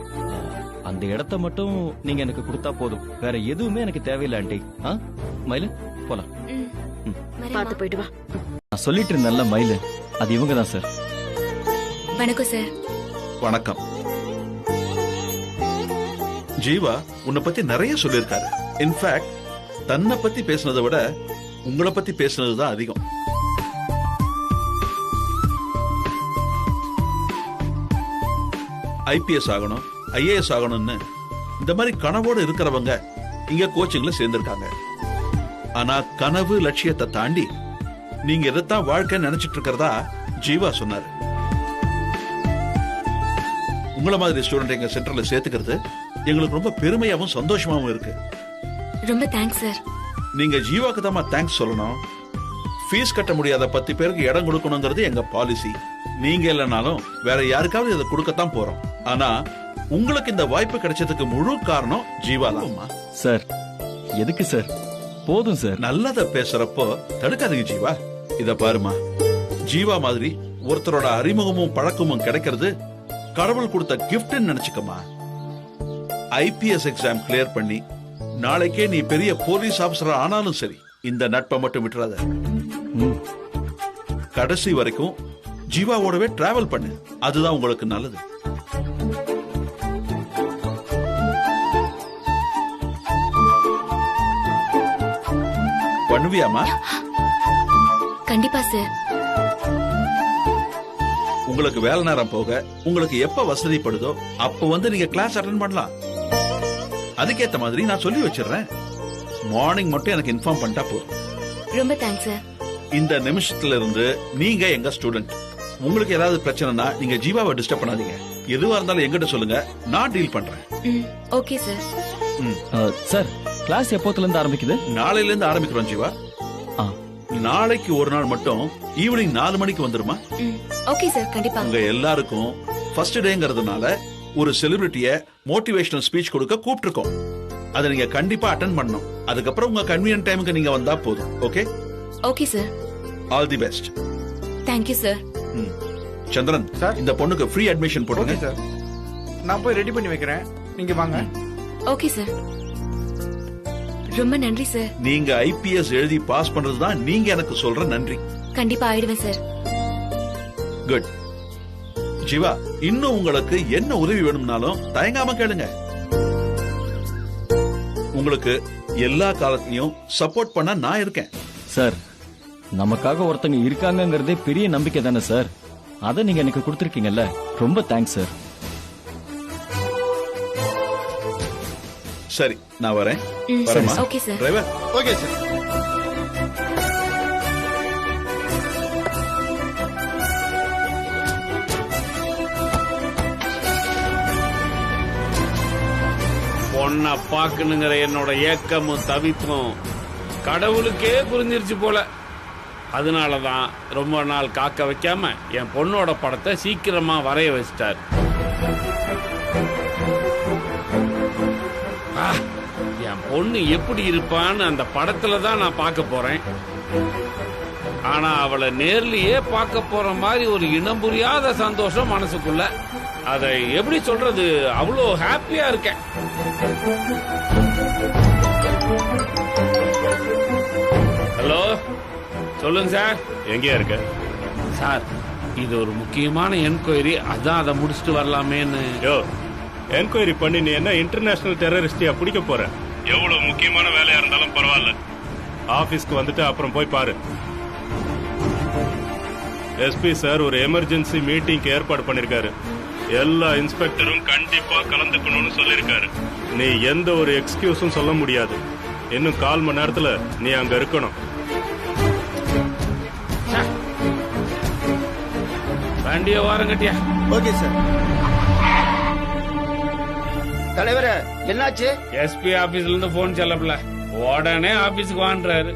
[SPEAKER 1] அந்த இடத்த மட்டும் நீங்க எனக்கு கொடுத்தா போதும், வேற எதுவுமே எனக்கு தேவையில்லை ஆண்டி. மயிலு, போலாம்.
[SPEAKER 11] பார்த்து போயிட்டு வா.
[SPEAKER 1] நான் சொல்லிட்டு இருந்தேன்ல மயிலு, அது இவங்க தான் சார்.
[SPEAKER 3] வணக்கம் சார்.
[SPEAKER 12] வணக்கம். ஜீவா உன்னை பத்தி நிறைய சொல்லியிருக்காரு. இன்ஃபேக்ட் தன்னை பத்தி பேசினதை விட உங்களை பத்தி பேசினதுதான் அதிகம். IPS ஆகணும், IAS ஆகணும்னு இந்த மாதிரி கனவோடு இருக்கிறவங்க இங்க கோச்சிங்ல சேர்ந்திருக்காங்க. ஆனா கனவு லட்சியத்தை தாண்டி நீங்க எதைத்தான் வாழ்க்கை நினைச்சிட்டு இருக்கிறதா ஜீவா சொன்னாரு. உங்கள மாதிரி ஸ்டூடெண்ட் எங்க சென்டர்ல சேர்த்துக்கிறது எங்களுக்கு ரொம்ப பெருமையாவும் சந்தோஷமாவும் இருக்கு.
[SPEAKER 3] ரொம்ப தேங்க்ஸ் சார்.
[SPEAKER 12] நீங்க ஜீவாக்கு தான் தேங்க்ஸ் சொல்லணும். ஃபீஸ் கட்ட முடியாத 10 பேருக்கு இடம் கொடுக்கணுங்கிறது எங்க பாலிசி. நீங்க இல்லைனாலும் வேற யாருக்காவது இதை கொடுக்கத்தான் போறோம். ஆனா உங்களுக்கு இந்த வாய்ப்பு கிடைச்சதுக்கு முழு காரணம் ஜீவா தான்.
[SPEAKER 1] சார் எதுக்கு சார்? போதும் சார்.
[SPEAKER 12] நல்லத பேசுறப்போ தடுக்காதீங்க ஜீவா. இத பாருமா, ஜீவா மாதிரி ஒருத்தரோட அறிமுகமும் பழக்கமும் கிடைக்கிறது கடவுள் கொடுத்த கிஃப்ட்னு நினைச்சுக்கமா. IPS எக்ஸாம் கிளியர் பண்ணி நாளைக்கே நீ பெரிய போலீஸ் ஆபீசர் ஆனாலும் சரி, இந்த நட்பை மட்டும் விட்டுறாத. கடைசி வரைக்கும் ஜீவாவோடவே டிராவல் பண்ணு. அதுதான் உங்களுக்கு நல்லது. பண்ணுவியாமா?
[SPEAKER 3] கண்டிப்பா சார்.
[SPEAKER 12] உங்களுக்கு வேலை நேரம் போக உங்களுக்கு எப்ப வசதிப்படுதோ அப்ப வந்து நீங்க கிளாஸ் அட்டெண்ட் பண்ணலாம். அதுக்கேத்த மாதிரி நான் சொல்லி வச்சிடுறேன். மார்னிங் மட்டும் எனக்கு இன்ஃபார்ம் பண்ணிட்டா போதும்.
[SPEAKER 3] ரொம்ப தேங்க்ஸ் சார்.
[SPEAKER 12] இந்த நிமிஷத்துல இருந்து நீங்க எங்க ஸ்டூடெண்ட். உங்களுக்கு ஏதாவது பிரச்சனைனா நீங்க ஜீவாவை டிஸ்டர்ப் பண்ணாதீங்க. எதுவா இருந்தாலும் எங்கிட்ட சொல்லுங்க, நான் டீல் பண்றேன்.
[SPEAKER 3] Okay sir.
[SPEAKER 1] சார் கிளாஸ் எப்போத்துல இருந்து ஆரம்பிக்குது?
[SPEAKER 12] நாளையில இருந்து ஆரம்பிக்கிறோம் ஜீவா. நாளைக்கு ஒரு நாள் மட்டும் ஈவினிங் 4 மணிக்கு வந்துருமா?
[SPEAKER 3] ஓகே சார், கண்டிப்பா.
[SPEAKER 12] உங்க எல்லாருக்கும் ஃபர்ஸ்ட் டேங்கிறதுனால ஒரு செலிபிரிட்டிய மோட்டிவேஷனல் ஸ்பீச் கொடுக்க கூப்பிட்டுருக்கோம். அதை நீங்க கண்டிப்பா அட்டெண்ட் பண்ணணும். அதுக்கப்புறம் உங்க கன்வீனியன்ட் டைமுக்கு நீங்க வந்தா போதும். Okay?
[SPEAKER 3] Okay sir.
[SPEAKER 12] All the best.
[SPEAKER 3] Thank you sir.
[SPEAKER 12] Chandran sir, இந்த பொண்ணுக்கு ஃப்ரீ அட்மிஷன் போடுங்க சார்.
[SPEAKER 6] நான் போய் ரெடி பண்ணி வைக்கிறேன், நீங்க வாங்க.
[SPEAKER 3] Okay sir. ரொம்ப நன்றி சார்.
[SPEAKER 12] நீங்க IPS எழுதி பாஸ் பண்றதுதான் நீங்க எனக்கு சொல்ற நன்றி.
[SPEAKER 3] கண்டிப்பா ஆயிடுவேன் சார்.
[SPEAKER 12] குட். ஜீவா, இன்னும் உங்களுக்கு என்ன உதவி வேணும்னாலும் தயங்காம கேளுங்க. உங்களுக்கு எல்லா காலத்திலயும் சப்போர்ட் பண்ண நான் இருக்கேன்.
[SPEAKER 1] சார், நமக்காக ஒருத்தங்க இருக்காங்கங்கிறதே பெரிய நம்பிக்கை தானே சார். அதை நீங்க எனக்கு கொடுத்திருக்கீங்கல்ல, ரொம்ப தேங்க்ஸ் சார்.
[SPEAKER 12] சரி, நான் வரேன். வரேம்மா.
[SPEAKER 3] Okay sir.
[SPEAKER 12] Driver.
[SPEAKER 7] Okay sir.
[SPEAKER 4] பொண்ண பாக்கணுங்கிற என்னோட ஏக்கமும் தவிப்பும் கடவுளுக்கே புரிஞ்சிருச்சு போல. அதனாலதான் ரொம்ப நாள் காக்க வைக்காம என் பொண்ணோட படத்தை சீக்கிரமா வரைய வச்சிட்டார். என் பொண்ணு எப்படி இருப்பான்னு அந்த படத்துல தான் நான் பார்க்க போறேன். ஆனா அவளை நேர்லயே பார்க்க போற மாதிரி ஒரு இனம் புரியாத சந்தோஷம் மனசுக்குள்ள. அதை எப்படி சொல்றது, அவ்வளோ ஹாப்பியா இருக்கேன். ஹலோ, சொல்லுங்க சார்.
[SPEAKER 10] எங்கேயா இருக்க?
[SPEAKER 4] சார், இது ஒரு முக்கியமான என்கொயரி, அதான் அதை முடிச்சுட்டு வரலாமேன்னு.
[SPEAKER 10] யோ, என்கொயரி பண்ணி நீ என்ன இன்டர்நேஷனல் டெரரிஸ்டியா பிடிக்க போற? எவ்வளவு முக்கியமான வேலையா இருந்தாலும் பரவாயில்ல, ஆபீஸ்க்கு வந்துட்டு அப்புறம் போய் பாரு. SP சார் ஒரு எமர்ஜென்சி மீட்டிங் ஏற்பாடு பண்ணிருக்காரு. எல்லா இன்ஸ்பெக்டரும் கண்டிப்பா கலந்துக்கணும்னு சொல்லிருக்காரு. நீ எந்த ஒரு எக்ஸ்கியூஸும் சொல்ல முடியாது. இன்னும் 1/4 மணி நேரத்துல நீ அங்க இருக்கணும்.
[SPEAKER 4] வண்டிய வாரம் கட்டியா?
[SPEAKER 7] Okay sir. தலைவரே, என்னாச்சு?
[SPEAKER 4] SP ஆபீஸ்ல இருந்து போன் செல்லப்பல, உடனே ஆபீஸ்க்கு வான்றாரு.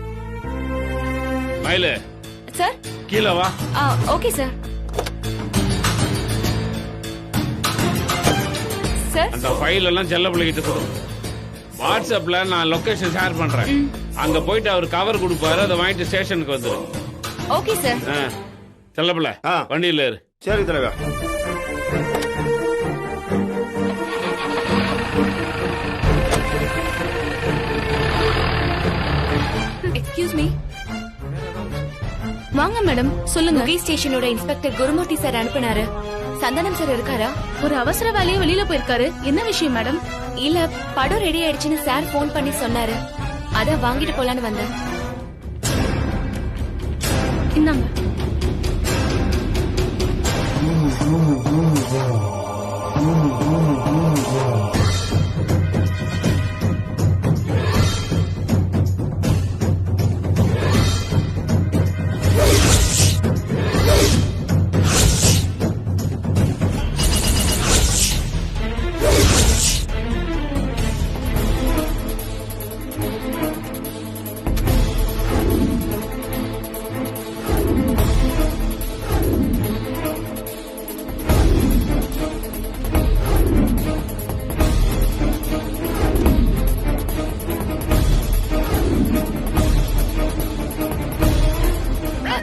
[SPEAKER 4] மயிலு
[SPEAKER 3] சார்,
[SPEAKER 4] கீழே வா.
[SPEAKER 3] Okay sir. சார்,
[SPEAKER 4] அந்த ஃபைல் எல்லாம் செல்லப்பிள்ளைகிட்ட கொடு. வாட்ஸ்அப்ல நான் லொகேஷன் ஷேர் பண்றேன். அங்க போயிட்டு அவர் கவர் கொடுப்பாரு, அதை வாங்கிட்டு ஸ்டேஷனுக்கு வந்துரு.
[SPEAKER 3] Okay sir.
[SPEAKER 4] செல்லப்பிள்ளை வண்டியில ஏறு.
[SPEAKER 7] சரி தலைவர்.
[SPEAKER 3] Excuse me. வாங்க மேடம், சொல்லுங்க. முகி ஸ்டேஷனோட இன்ஸ்பெக்டர் குருமூர்த்தி சார் அனுப்புனாரு. சந்தனம் சார் இருக்காரா? ஒரு அவசர வேலையை வெளியில போயிருக்காரு. என்ன விஷயம் மேடம்? இல்ல, படம் ரெடி ஆயிடுச்சுன்னு சார் போன் பண்ணி சொன்னாரு. அத வாங்கிட்டு போலான்னு வந்தேன். இந்தாங்க.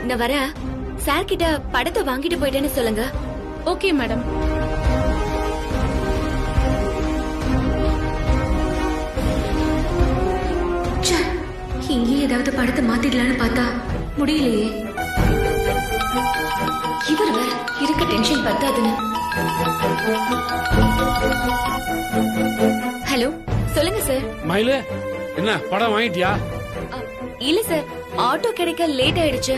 [SPEAKER 3] நான் வர சார் கிட்ட படத்தை வாங்கிட்டு போயிட்டேன்னு சொல்லுங்க.
[SPEAKER 9] Okay madam.
[SPEAKER 3] இங்கே ஏதாவது படத்தை மாத்திடலான்னு பார்த்தா முடியலையே. இவர் வேற இருக்க டென்ஷன் பத்தாதுன்னு. ஹலோ, சொல்லுங்க சார்.
[SPEAKER 4] மயிலு, என்ன படம் வாங்கிட்டியா?
[SPEAKER 3] இல்ல சார், ஆட்டோ கிடைக்க லேட் ஆயிடுச்சு.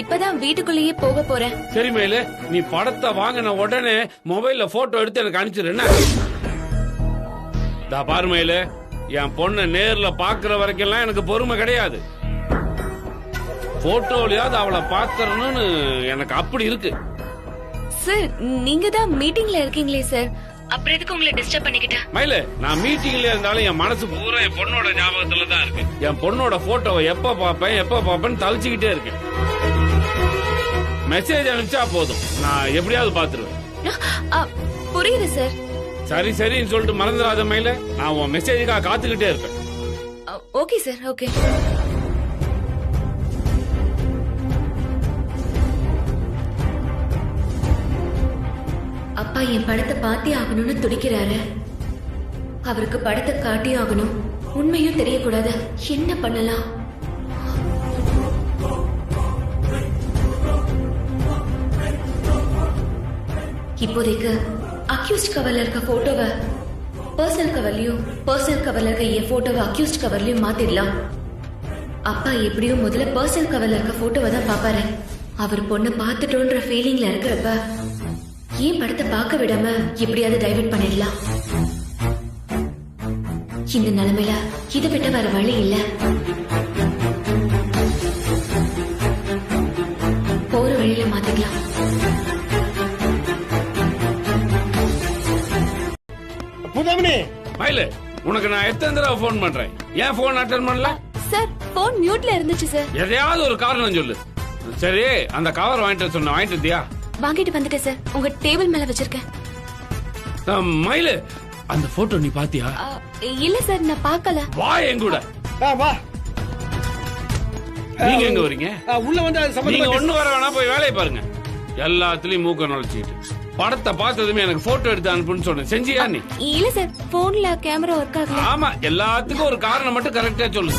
[SPEAKER 3] இப்பதான் வீட்டுக்குள்ளேயே போக போறேன்.
[SPEAKER 4] சரி மயிலு, நீ படத்தை வாங்கின உடனே மொபைல்ல போட்டோ எடுத்து எனக்கு அனுப்பிச்சிரு. என்ன பாரு மயிலு, என் பொண்ணை நேர்ல பாக்குற வரைக்கும் எனக்கு பொறுமை கிடையாது. போட்டோலயாவது அவளை பாக்கறணும்னு எனக்கு அப்படி இருக்கு.
[SPEAKER 3] சார், நீங்க தான் மீட்டிங்ல இருக்கீங்களே சார், அப்புறம் எதுக்கு உங்களை டிஸ்டர்ப் பண்ணிக்கிட்டேன்?
[SPEAKER 4] மயிலு, நான் மீட்டிங்ல இருந்தாலும் என் மனசு பூரா என் பொண்ணோட ஞாபகத்துல தான் இருக்கு. என் பொண்ணோட போட்டோவை எப்ப பாப்பேன்னு தவிச்சுக்கிட்டே இருக்கேன். மெசேஜ் அனுப்பிச்சா போதும், நான் எப்படியாவது பாத்துருவேன்.
[SPEAKER 3] புரியுது சார்.
[SPEAKER 4] சரி சரின்னு சொல்லிட்டு மறந்துடாத மயில, நான் உன் மெசேஜுக்காக காத்துக்கிட்டே இருப்பேன்.
[SPEAKER 3] Okay sir, okay. அப்பா என் படத்தை பார்த்தே ஆகணும்னு துடிக்கிறாரு. அவருக்கு படத்தை காட்டி ஆகணும், உண்மையும் தெரியக்கூடாது. என்ன பண்ணலாம்? இப்போதைக்கு அக்யூஸ்ட் கவர்ல இருக்க போட்டோவை பர்சனல் கவர்லயும், பர்சனல் கவர்ல இருக்க என் போட்டோவை அக்யூஸ்ட் கவர்லயும் மாத்திடலாம். அப்பா எப்படியும் முதல்ல பர்சனல் கவர்ல இருக்க போட்டோவை தான் பாப்பாரு. அவர் பொண்ணை பார்த்துட்டோன்ற ஃபீலிங்ல இருக்கிறப்ப ஏன் படத்தை பார்க்க விடாம எப்படியாவது டைவர்ட் பண்ணிடலாம். இந்த நிலைமையில இதை விட்ட வர வழி இல்ல. போற வழியில மாத்திக்கலாம்.
[SPEAKER 5] புதமணி,
[SPEAKER 4] மயிலு, உனக்கு நான் எத்தனை தடவை போன் பண்றேன், ஏன் போன் அட்டன் பண்ணல?
[SPEAKER 3] சார், போன் மியூட்ல இருந்துச்சு சார்.
[SPEAKER 4] எதையாவது ஒரு காரணம் சொல்லு. சரி, அந்த கவர் வாங்கிட்டு சொன்ன வாங்கிட்டு இருந்தியா?
[SPEAKER 3] வாங்கிட்டு வந்துட்டேன் சார், உங்க டேபிள் மேல வச்சிருக்கேன்.
[SPEAKER 4] மயிலு, அந்த போட்டோ நீ பாத்தியா?
[SPEAKER 3] இல்ல சார், நான் பார்க்கல.
[SPEAKER 4] வா என் கூட.
[SPEAKER 5] வா.
[SPEAKER 4] நீங்க எங்க வரீங்க?
[SPEAKER 5] உள்ள வந்து
[SPEAKER 4] நீங்க ஒண்ணு வர வேணா, போய் வேலையை பாருங்க. எல்லாத்துலயும் மூக்க நுழைச்சிட்டு படத்தை பார்த்ததுமே எனக்கு போட்டோ எடுத்து அனுப்புன்னு சொன்னேன், செஞ்சியா நீ?
[SPEAKER 3] இல்ல சார், போன்ல கேமரா ஒர்க் ஆகல.
[SPEAKER 4] ஆமா, எல்லாத்துக்கும் ஒரு காரணம் மட்டும் கரெக்டா சொல்லு.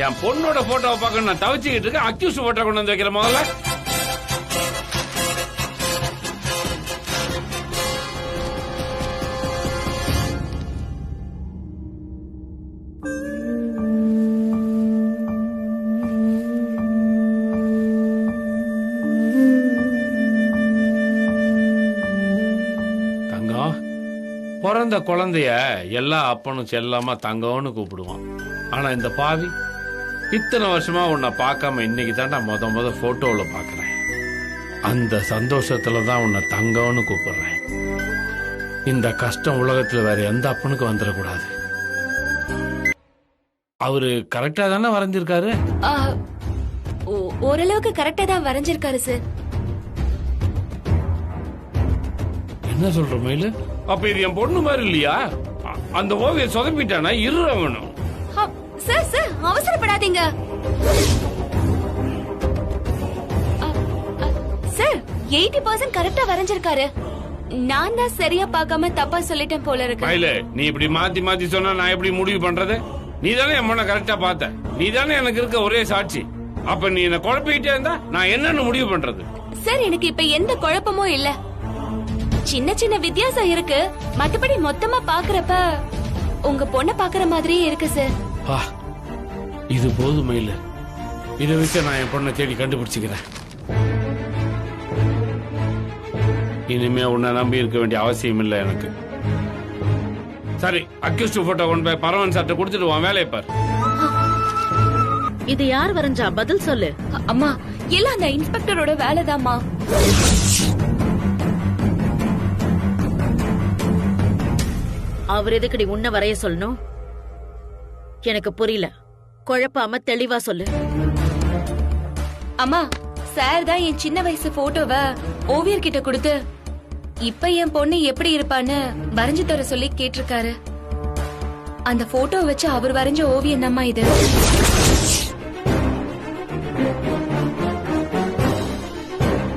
[SPEAKER 4] என் பொண்ணோட போட்டோவை பார்க்க நான் தவிச்சுக்கிட்டு இருக்கேன், அக்யூஸ்ட் போட்டோ கொண்டு வந்து வைக்கிற முதல்ல. தங்கம், பிறந்த குழந்தைய எல்லா அப்பனும் செல்லாம தங்கம்னு கூப்பிடுவான். ஆனா இந்த பாவி இத்தனை வருஷமா உன்னை பார்க்காம இன்னைக்கு தான் நான் முத போட்டோல பாக்குறேன். அந்த சந்தோஷத்துலதான் உன்னை தங்கம்னு கூப்பிடுறேன். இந்த கஷ்டம் உலகத்துல வேற எந்த அப்பனுக்கும் வந்துடக்கூடாது. அவரு கரெக்டா தானே வரைஞ்சிருக்காரு?
[SPEAKER 3] ஓரளவுக்கு கரெக்டா தான் வரைஞ்சிருக்காரு சார்.
[SPEAKER 4] என்ன சொல்ற மயிலு? அப்ப இது என் பொண்ணு மாதிரி இல்லையா? அந்த ஓவியம் சொதப்பிட்டானா? இருவனும்
[SPEAKER 3] சார் சார், அவசரப்படாதீங்க சார். 80% கரெக்டா வரைஞ்சிருக்காரு. நான் தான் சரியா பார்க்காம தப்பா சொல்லிட்டேன் போல இருக்கு.
[SPEAKER 4] மயிலு, நீ இப்படி மாத்தி மாத்தி சொன்னா நான் எப்படி முடிவு பண்றது? நீ தானே என் பொண்ணை கரெக்டா பார்த்த, நீ தானே எனக்கு இருக்க ஒரே சாட்சி. அப்ப நீ என்ன குழப்பிக்கிட்டே இருந்தா நான் என்னன்னு முடிவு பண்றது?
[SPEAKER 3] சார், எனக்கு இப்ப எந்த குழப்பமும் இல்ல. சின்ன சின்ன வித்தியாசம் இருக்கு, மத்தபடி மொத்தமா பாக்குறப்ப உங்க பொண்ண பாக்குற மாதிரியே இருக்கு சார்.
[SPEAKER 4] இது போதும் மயிலு, இதை வச்சு நான் என் பொண்ணை தேடி கண்டுபிடிச்சுக்கிறேன். இனிமே உன்னை நம்பி இருக்க வேண்டிய அவசியம் இல்லை எனக்கு. சரி, அக்யூஸ்ட் போட்டோ கொண்டு போய் பரவன் சார்ட்ட கொடுத்துட்டு உன் வேலையை பாரு.
[SPEAKER 11] இது யார் வரைஞ்சா? பதில் சொல்லு.
[SPEAKER 3] அம்மா எல்லாம் அந்த இன்ஸ்பெக்டரோட வேலைதாம்மா.
[SPEAKER 11] அவர் எதுக்கடி உன்ன வரைய சொல்லணும்? எனக்கு புரியல. குழப்பாம தெளிவா சொல்லு.
[SPEAKER 3] அம்மா சார் தான் என் சின்ன வயசு போட்டோவை ஓவியர் கிட்ட கொடுத்து இப்ப என் பொண்ணு எப்படி இருப்பான்னு வரைஞ்சு தர சொல்லி கேட்டிருக்காரு. அந்த போட்டோ வச்சு அவர் வரைஞ்ச ஓவியம் தாம்மா இது.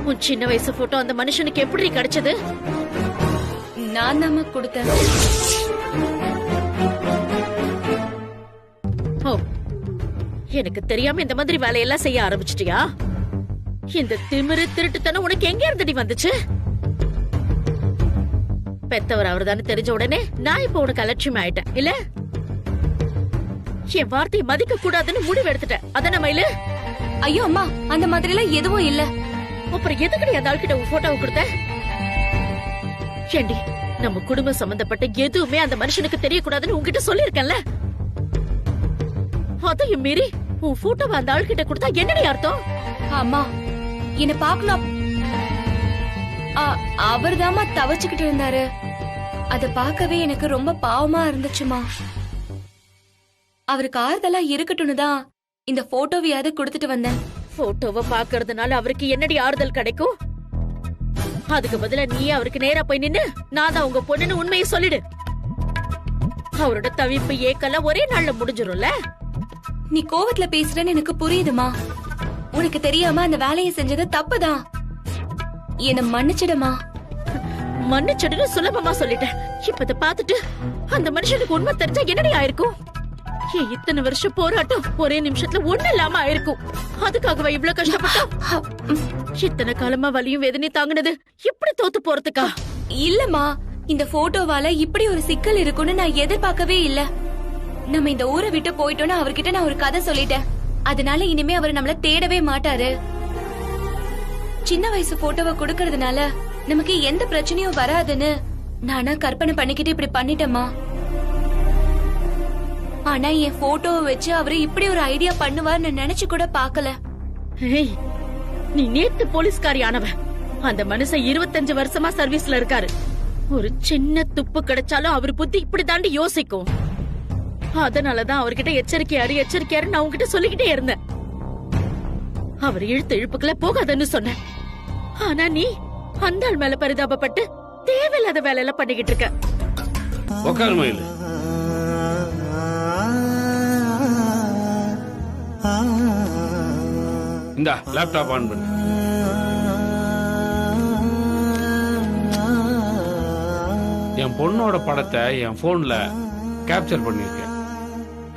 [SPEAKER 11] உன் சின்ன வயசு போட்டோ அந்த மனுஷனுக்கு எப்படி கிடைச்சது?
[SPEAKER 3] நான் தாம்மா கொடுத்தேன்.
[SPEAKER 11] ஓ, எனக்கு தெரியாம இந்த மாதிரி வேலையெல்லாம் செய்ய ஆரம்பிச்சிட்டியா? இந்த திமிரு திருட்டுத்தனம் உனக்கு எங்க இருந்தடி வந்துச்சு? பெத்தவர் அவர்தானே தெரிஞ்ச உடனே நான் இப்ப உனக்கு அலட்சியம் ஆயிட்டேன் இல்ல? என் வார்த்தையை மதிக்க கூடாதுன்னு முடிவு எடுத்துட்டேன் அதான மயிலு?
[SPEAKER 3] ஐயோ அம்மா, அந்த மாதிரி எல்லாம் எதுவும் இல்ல.
[SPEAKER 11] அப்புறம் எதுக்கடி அந்த ஆள்கிட்ட உன் போட்டோவை கொடுத்த? ஏண்டி, நம்ம குடும்பம் சம்பந்தப்பட்ட எதுவுமே அந்த மனுஷனுக்கு தெரியக்கூடாதுன்னு உன்கிட்ட சொல்லிருக்கேன்ல. அதையும் மீறி உன் போட்டோவை அந்த ஆள்கிட்ட கொடுத்தா என்னடி அர்த்தம்?
[SPEAKER 3] அம்மா என்ன பாக்கணும். அவர் தாமா தவச்சுக்கிட்டு இருந்தாரு. அத பார்க்கவே எனக்கு ரொம்ப பாவமா இருந்துச்சுமா. அவருக்கு ஆறுதலா இருக்கட்டும்னு தான் இந்த போட்டோவையாவது கொடுத்துட்டு வந்தேன்.
[SPEAKER 11] போட்டோவை பாக்குறதுனால அவருக்கு என்னடி ஆறுதல் கிடைக்கும்? அதுக்கு பதிலா நீ அவருக்கு நேரா போய் நின்னு நான் தான் உங்க பொண்ணுன்னு உண்மையை சொல்லிடு. அவரோட தவிப்பு ஏக்கெல்லாம் ஒரே நாள்ல முடிஞ்சிரும்ல.
[SPEAKER 3] நீ கோவத்துல பேசுறேன்னு எனக்கு புரியுதுமா. உனக்கு தெரியாம அந்த வேலையை செஞ்சது தப்புதான். என்ன மன்னிச்சிடுமா.
[SPEAKER 11] மன்னிச்சிடுன்னு சுலபமா சொல்லிட்டேன். இப்ப பாத்துட்டு அந்த மனுஷனுக்கு உண்மை தெரிஞ்சா என்னடி ஆயிருக்கும்? இத்தனை வருஷம் போராட்டம் ஒரே நிமிஷத்துல ஒண்ணு இல்லாம ஆயிருக்கும். அதுக்காகவா இவ்வளவு கஷ்டப்பட்டோம்? இத்தனை காலமா வலியும் வேதனை தாங்கினது இப்படி தோத்து போறதுக்கா?
[SPEAKER 3] இல்லம்மா, இந்த போட்டோவால இப்படி ஒரு சிக்கல் இருக்குன்னு நான் எதிர்பார்க்கவே இல்ல. நம்ம இந்த ஊரை விட்டு போயிட்டோம்னு அவர்கிட்ட நான் ஒரு கதை சொல்லிட்டேன். அதனால இனிமே அவர் நம்மள தேடவே மாட்டாரு. சின்ன வயசு போட்டோவை கொடுக்கறதுனால நமக்கு எந்த பிரச்சனையும் வராதுன்னு நானா கற்பனை பண்ணிக்கிட்டு இப்படி பண்ணிட்டேம்மா. ஆனா என் போட்டோவை வச்சு அவரு இப்படி ஒரு ஐடியா பண்ணுவார்னு நினைச்சு கூட பாக்கல.
[SPEAKER 11] நீ நேத்து போலீஸ்காரி ஆனவன். அந்த மனுஷன் 25 வருஷமா சர்வீஸ்ல இருக்காரு. ஒரு சின்ன துப்பு கிடைச்சாலும் அவர் புத்தி இப்படி தாண்டி யோசிக்கும். அதனாலதான் அவர்கிட்ட எச்சரிக்கையாரு நான் உங்ககிட்ட சொல்லிக்கிட்டே இருந்தேன். அவர் இழுத்த இழுப்புக்குள்ள போகாதன்னு சொன்னேன். ஆனா நீ அந்த ஆள் மேல பரிதாபப்பட்டு தேவையில்லாத வேலையெல்லாம் பண்ணிக்கிட்டு இருக்க.
[SPEAKER 4] உட்காரு மயிலு. இந்தா லேப்டாப் ஆன் பண்ணு. என் பொண்ணோட படத்தை என் போன்ல கேப்சர் பண்ணிருக்கேன்.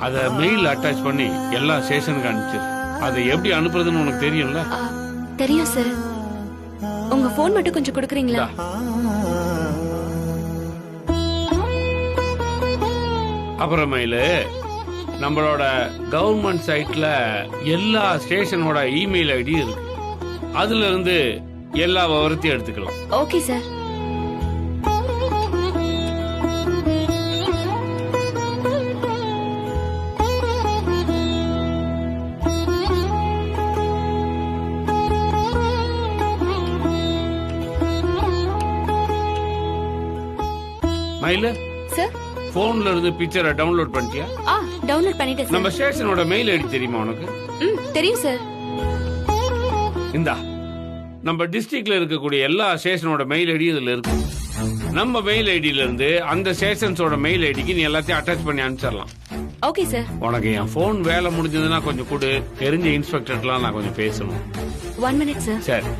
[SPEAKER 4] அத மெயில் அட்டாச் பண்ணி எல்லா ஸ்டேஷனுக்கு அனுப்பிச்சிரு. அதை எப்படி அனுப்புறதுன்னு உனக்கு தெரியும்ல?
[SPEAKER 3] தெரியும் சார். உங்க போன் மட்டும் கொஞ்சம் கொடுக்குறீங்களா?
[SPEAKER 4] அப்புறமேலு நம்மளோட கவர்மெண்ட் சைட்ல எல்லா ஸ்டேஷனோட இமெயில் ஐடி இருக்கு. அதுல இருந்து எல்லா விவரத்தையும் எடுத்துக்கலாம்.
[SPEAKER 3] Okay sir.
[SPEAKER 4] மயில
[SPEAKER 3] சார்,
[SPEAKER 4] போன்ல இருந்து பிக்சரை டவுன்லோட் பண்ணிட்டியா?
[SPEAKER 3] டவுன்லோட் பண்ணிட்டேன் சார்.
[SPEAKER 4] நம்ம ஸ்டேஷனோட மெயில் ஐடி தெரியுமா உனக்கு?
[SPEAKER 3] தெரியும் சார்.
[SPEAKER 4] இந்தா நம்ம டிஸ்ட்ரிக்ட்ல இருக்கக்கூடிய எல்லா ஸ்டேஷனோட மெயில் ஐடி இதுல இருக்கு. நம்ம மெயில் ஐடியில இருந்து அந்த ஸ்டேஷன்ஸோட மெயில் ஐடிக்கு நீ எல்லாத்தையும் அட்டாச் பண்ணி அனுப்பிச்சிடலாம்.
[SPEAKER 3] Okay sir.
[SPEAKER 4] உனக்கு என் போன் வேலை முடிஞ்சதுன்னா கொஞ்சம் கொடு. தெரிஞ்ச இன்ஸ்பெக்டர்லாம் நான் கொஞ்சம் பேசணும்.
[SPEAKER 3] 1 minute சார்.
[SPEAKER 4] சரி.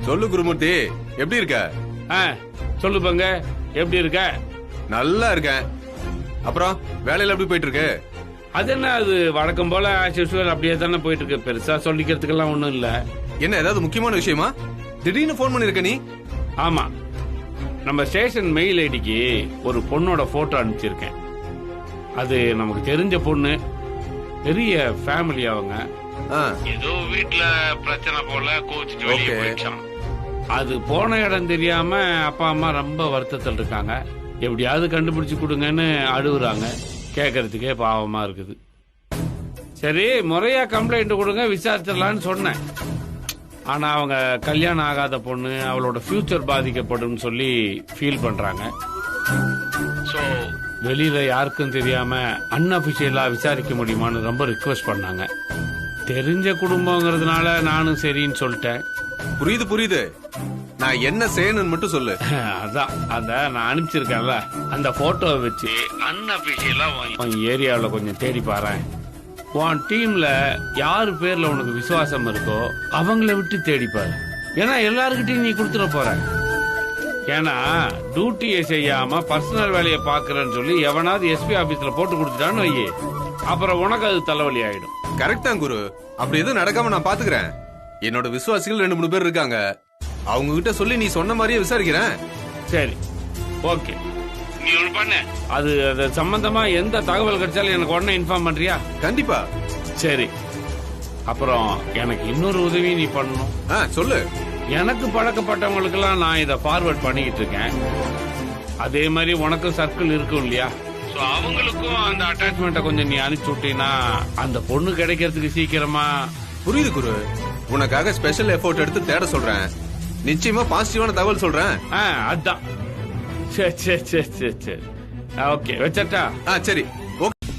[SPEAKER 13] சொல்லு குருமூர்த்தி, எப்படி இருக்க?
[SPEAKER 4] சொல்லு பங்க, எப்படி இருக்க?
[SPEAKER 13] நல்லா இருக்கேன். அப்புறம் வேலையில எப்படி போயிட்டு இருக்கு?
[SPEAKER 4] அது என்ன, அது வழக்கம் போல அப்படியே தானே போயிட்டு இருக்கு. பெருசா சொல்லிக்கிறதுக்கெல்லாம் ஒண்ணும் இல்ல.
[SPEAKER 13] என்ன, ஏதாவது முக்கியமான விஷயமா திடீர்னு போன் பண்ணிருக்க நீ?
[SPEAKER 4] ஆமா, நம்ம ஸ்டேஷன் மெயில் ஐடிக்கு ஒரு பொண்ணோட போட்டோ அனுப்பிச்சிருக்கேன். அது நமக்கு தெரிஞ்ச பொண்ணு, பெரிய ஃபேமிலி. அவங்க ஏதோ வீட்டுல பிரச்சனை போல கோச்சிட்டு வெளியே போயிடுச்சான். அது போன இடம் தெரியாம அப்பா அம்மா ரொம்ப வருத்தத்தில் இருக்காங்க. எப்படியாவது கண்டுபிடிச்சு கொடுங்கன்னு அழுகுறாங்க. கேட்கறதுக்கே பாவமா இருக்குது. சரி, முறையா கம்ப்ளைண்ட் கொடுங்க, விசாரிச்சிடலான்னு சொன்னேன். ஆனா அவங்க கல்யாணம் ஆகாத பொண்ணு, அவளோட ஃபியூச்சர் பாதிக்கப்படும் சொல்லி ஃபீல் பண்றாங்க. ஸோ வெளியில யாருக்கும் தெரியாம அன்அபிஷியலா விசாரிக்க முடியுமான்னு ரொம்ப ரிக்வெஸ்ட் பண்ணாங்க. தெரிஞ்ச குடும்பங்கிறதுனால நானும் சரின்னு சொல்லிட்டேன்.
[SPEAKER 13] புரியுது. நான் என்ன செய்யணும்னு மட்டும் சொல்லு.
[SPEAKER 4] அதான் அந்த நான் அனுப்பிச்சிருக்கேன்ல, அந்த போட்டோவை வச்சு அன்அபிஷியலா ஏரியாவில் கொஞ்சம் தேடி பாறேன். உன் டீம்ல யாரு பேர்ல உனக்கு விசுவாசம் இருக்கோ அவங்கள விட்டு தேடிப்பாரு. ஏன்னா எல்லாருக்கிட்டையும் நீ கொடுத்துட போற. ஏன்னா டியூட்டியை செய்யாம பர்சனல் வேலையை பாக்குறேன்னு சொல்லி எவனாவது எஸ்பி ஆபீஸ்ல போட்டு கொடுத்துட்டான்னு வையே, அப்புறம் உனக்கு அது தலைவலி ஆயிடும்.
[SPEAKER 13] கரெக்ட் தான் குரு. அப்படி எதுவும் நடக்காம நான் பாத்துக்கிறேன். என்னோட விசுவாசிகள் 2-3 பேர் இருக்காங்க. அவங்க கிட்ட சொல்லி நீ சொன்ன மாதிரியே விசாரிக்கிறேன்.
[SPEAKER 4] சரி, ஓகே. நீ ஒண்ணு பண்ணு, அது சம்பந்தமா எந்த தகவல் கிடைச்சாலும் எனக்கு உடனே இன்ஃபார்ம் பண்றியா?
[SPEAKER 13] கண்டிப்பா.
[SPEAKER 4] சரி, அப்புறம் எனக்கு இன்னொரு உதவி நீ பண்ணணும்.
[SPEAKER 13] சொல்லு.
[SPEAKER 4] எனக்கு பழக்கப்பட்டவங்களுக்கெல்லாம் நான் இதை ஃபார்வர்ட் பண்ணிக்கிட்டு இருக்கேன். அதே மாதிரி உனக்கும் சர்க்கிள் இருக்கும் இல்லையா? ஸோ அவங்களுக்கும் அந்த அட்டாச்மெண்ட்டை கொஞ்சம் நீ அனுப்பிச்சு விட்டீங்கன்னா அந்த பொண்ணு கிடைக்கிறதுக்கு சீக்கிரமா.
[SPEAKER 13] புரியுது குரு. உனக்காக ஸ்பெஷல் எஃபோர்ட் எடுத்து தேட சொல்றேன். நிச்சயமா பாசிட்டிவான தகவல் சொல்றேன்.
[SPEAKER 4] அதான். சரி சரி சரி சரி சரி, ஓகே, வச்சட்டா?
[SPEAKER 13] சரி.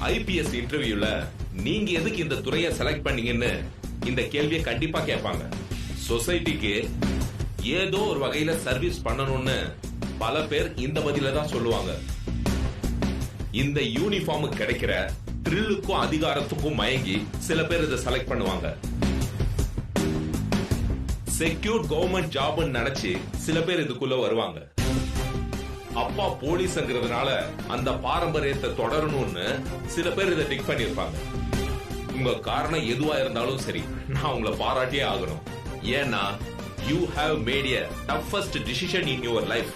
[SPEAKER 14] ஐபிஎஸ் இன்டர்வியூல நீங்க எதுக்கு இந்த துறையை செலக்ட் பண்ணீங்கன்னு இந்த கேள்வியை கண்டிப்பா கேட்பாங்க. சொசைட்டிக்கு ஏதோ ஒரு வகையில சர்வீஸ் பண்ணணும்னு பல பேர் இந்த பதில தான் சொல்லுவாங்க. இந்த யூனிஃபார்ம் கிடைக்கிற த்ரில்லுக்கும் அதிகாரத்துக்கும் மயங்கி சில பேர் இதை செலக்ட் பண்ணுவாங்க. செக்யூர் கவர்மெண்ட் ஜாப் நினைச்சு சில பேர் இதுக்குள்ள வருவாங்க. அப்பா போலீஸ்ங்கிறதுனால அந்த பாரம்பரியத்தை தொடரணும்னு சில பேர் இதை டிக் பண்ணிருப்பாங்க. உங்க காரணம் எதுவா இருந்தாலும் சரி, நான் உங்களை பாராட்டியே ஆகணும். ஏன்னா you have made a toughest decision in your life.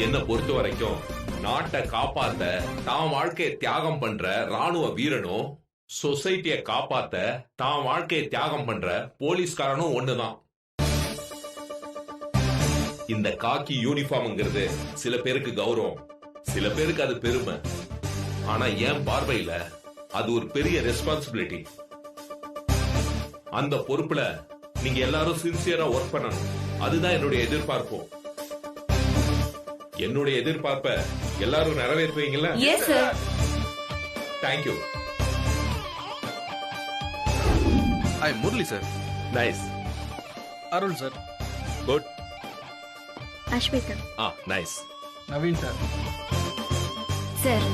[SPEAKER 14] என்ன பொறுத்த வரைக்கும் நாட்டை காப்பாத்த தான் வாழ்க்கையை தியாகம் பண்ற ராணுவ வீரனும், சொசைட்டியை காப்பாத்த தான் வாழ்க்கையை தியாகம் பண்ற போலீஸ்காரனும் ஒண்ணுதான். இந்த காக்கி யூனிஃபார்ம்ங்கிறது சில பேருக்கு கௌரவம், சில பேருக்கு அது பெருமை. ஆனா என் பார்வையில அது ஒரு பெரிய ரெஸ்பான்சிபிலிட்டி. அந்த பொறுப்புல நீங்க எல்லாரும் சின்சியரா ஒர்க் பண்ணணும். அதுதான் என்னுடைய எதிர்பார்ப்போம். என்னுடைய எதிர்பார்ப்ப எல்லாரும் நிறைவேற்றுவீங்களா?
[SPEAKER 3] Yes sir.
[SPEAKER 14] Thank you.
[SPEAKER 13] I Murali sir.
[SPEAKER 14] Nice.
[SPEAKER 6] Arul sir.
[SPEAKER 14] Good.
[SPEAKER 11] Asmita.
[SPEAKER 14] Nice.
[SPEAKER 6] Naveen sir.
[SPEAKER 3] Sir,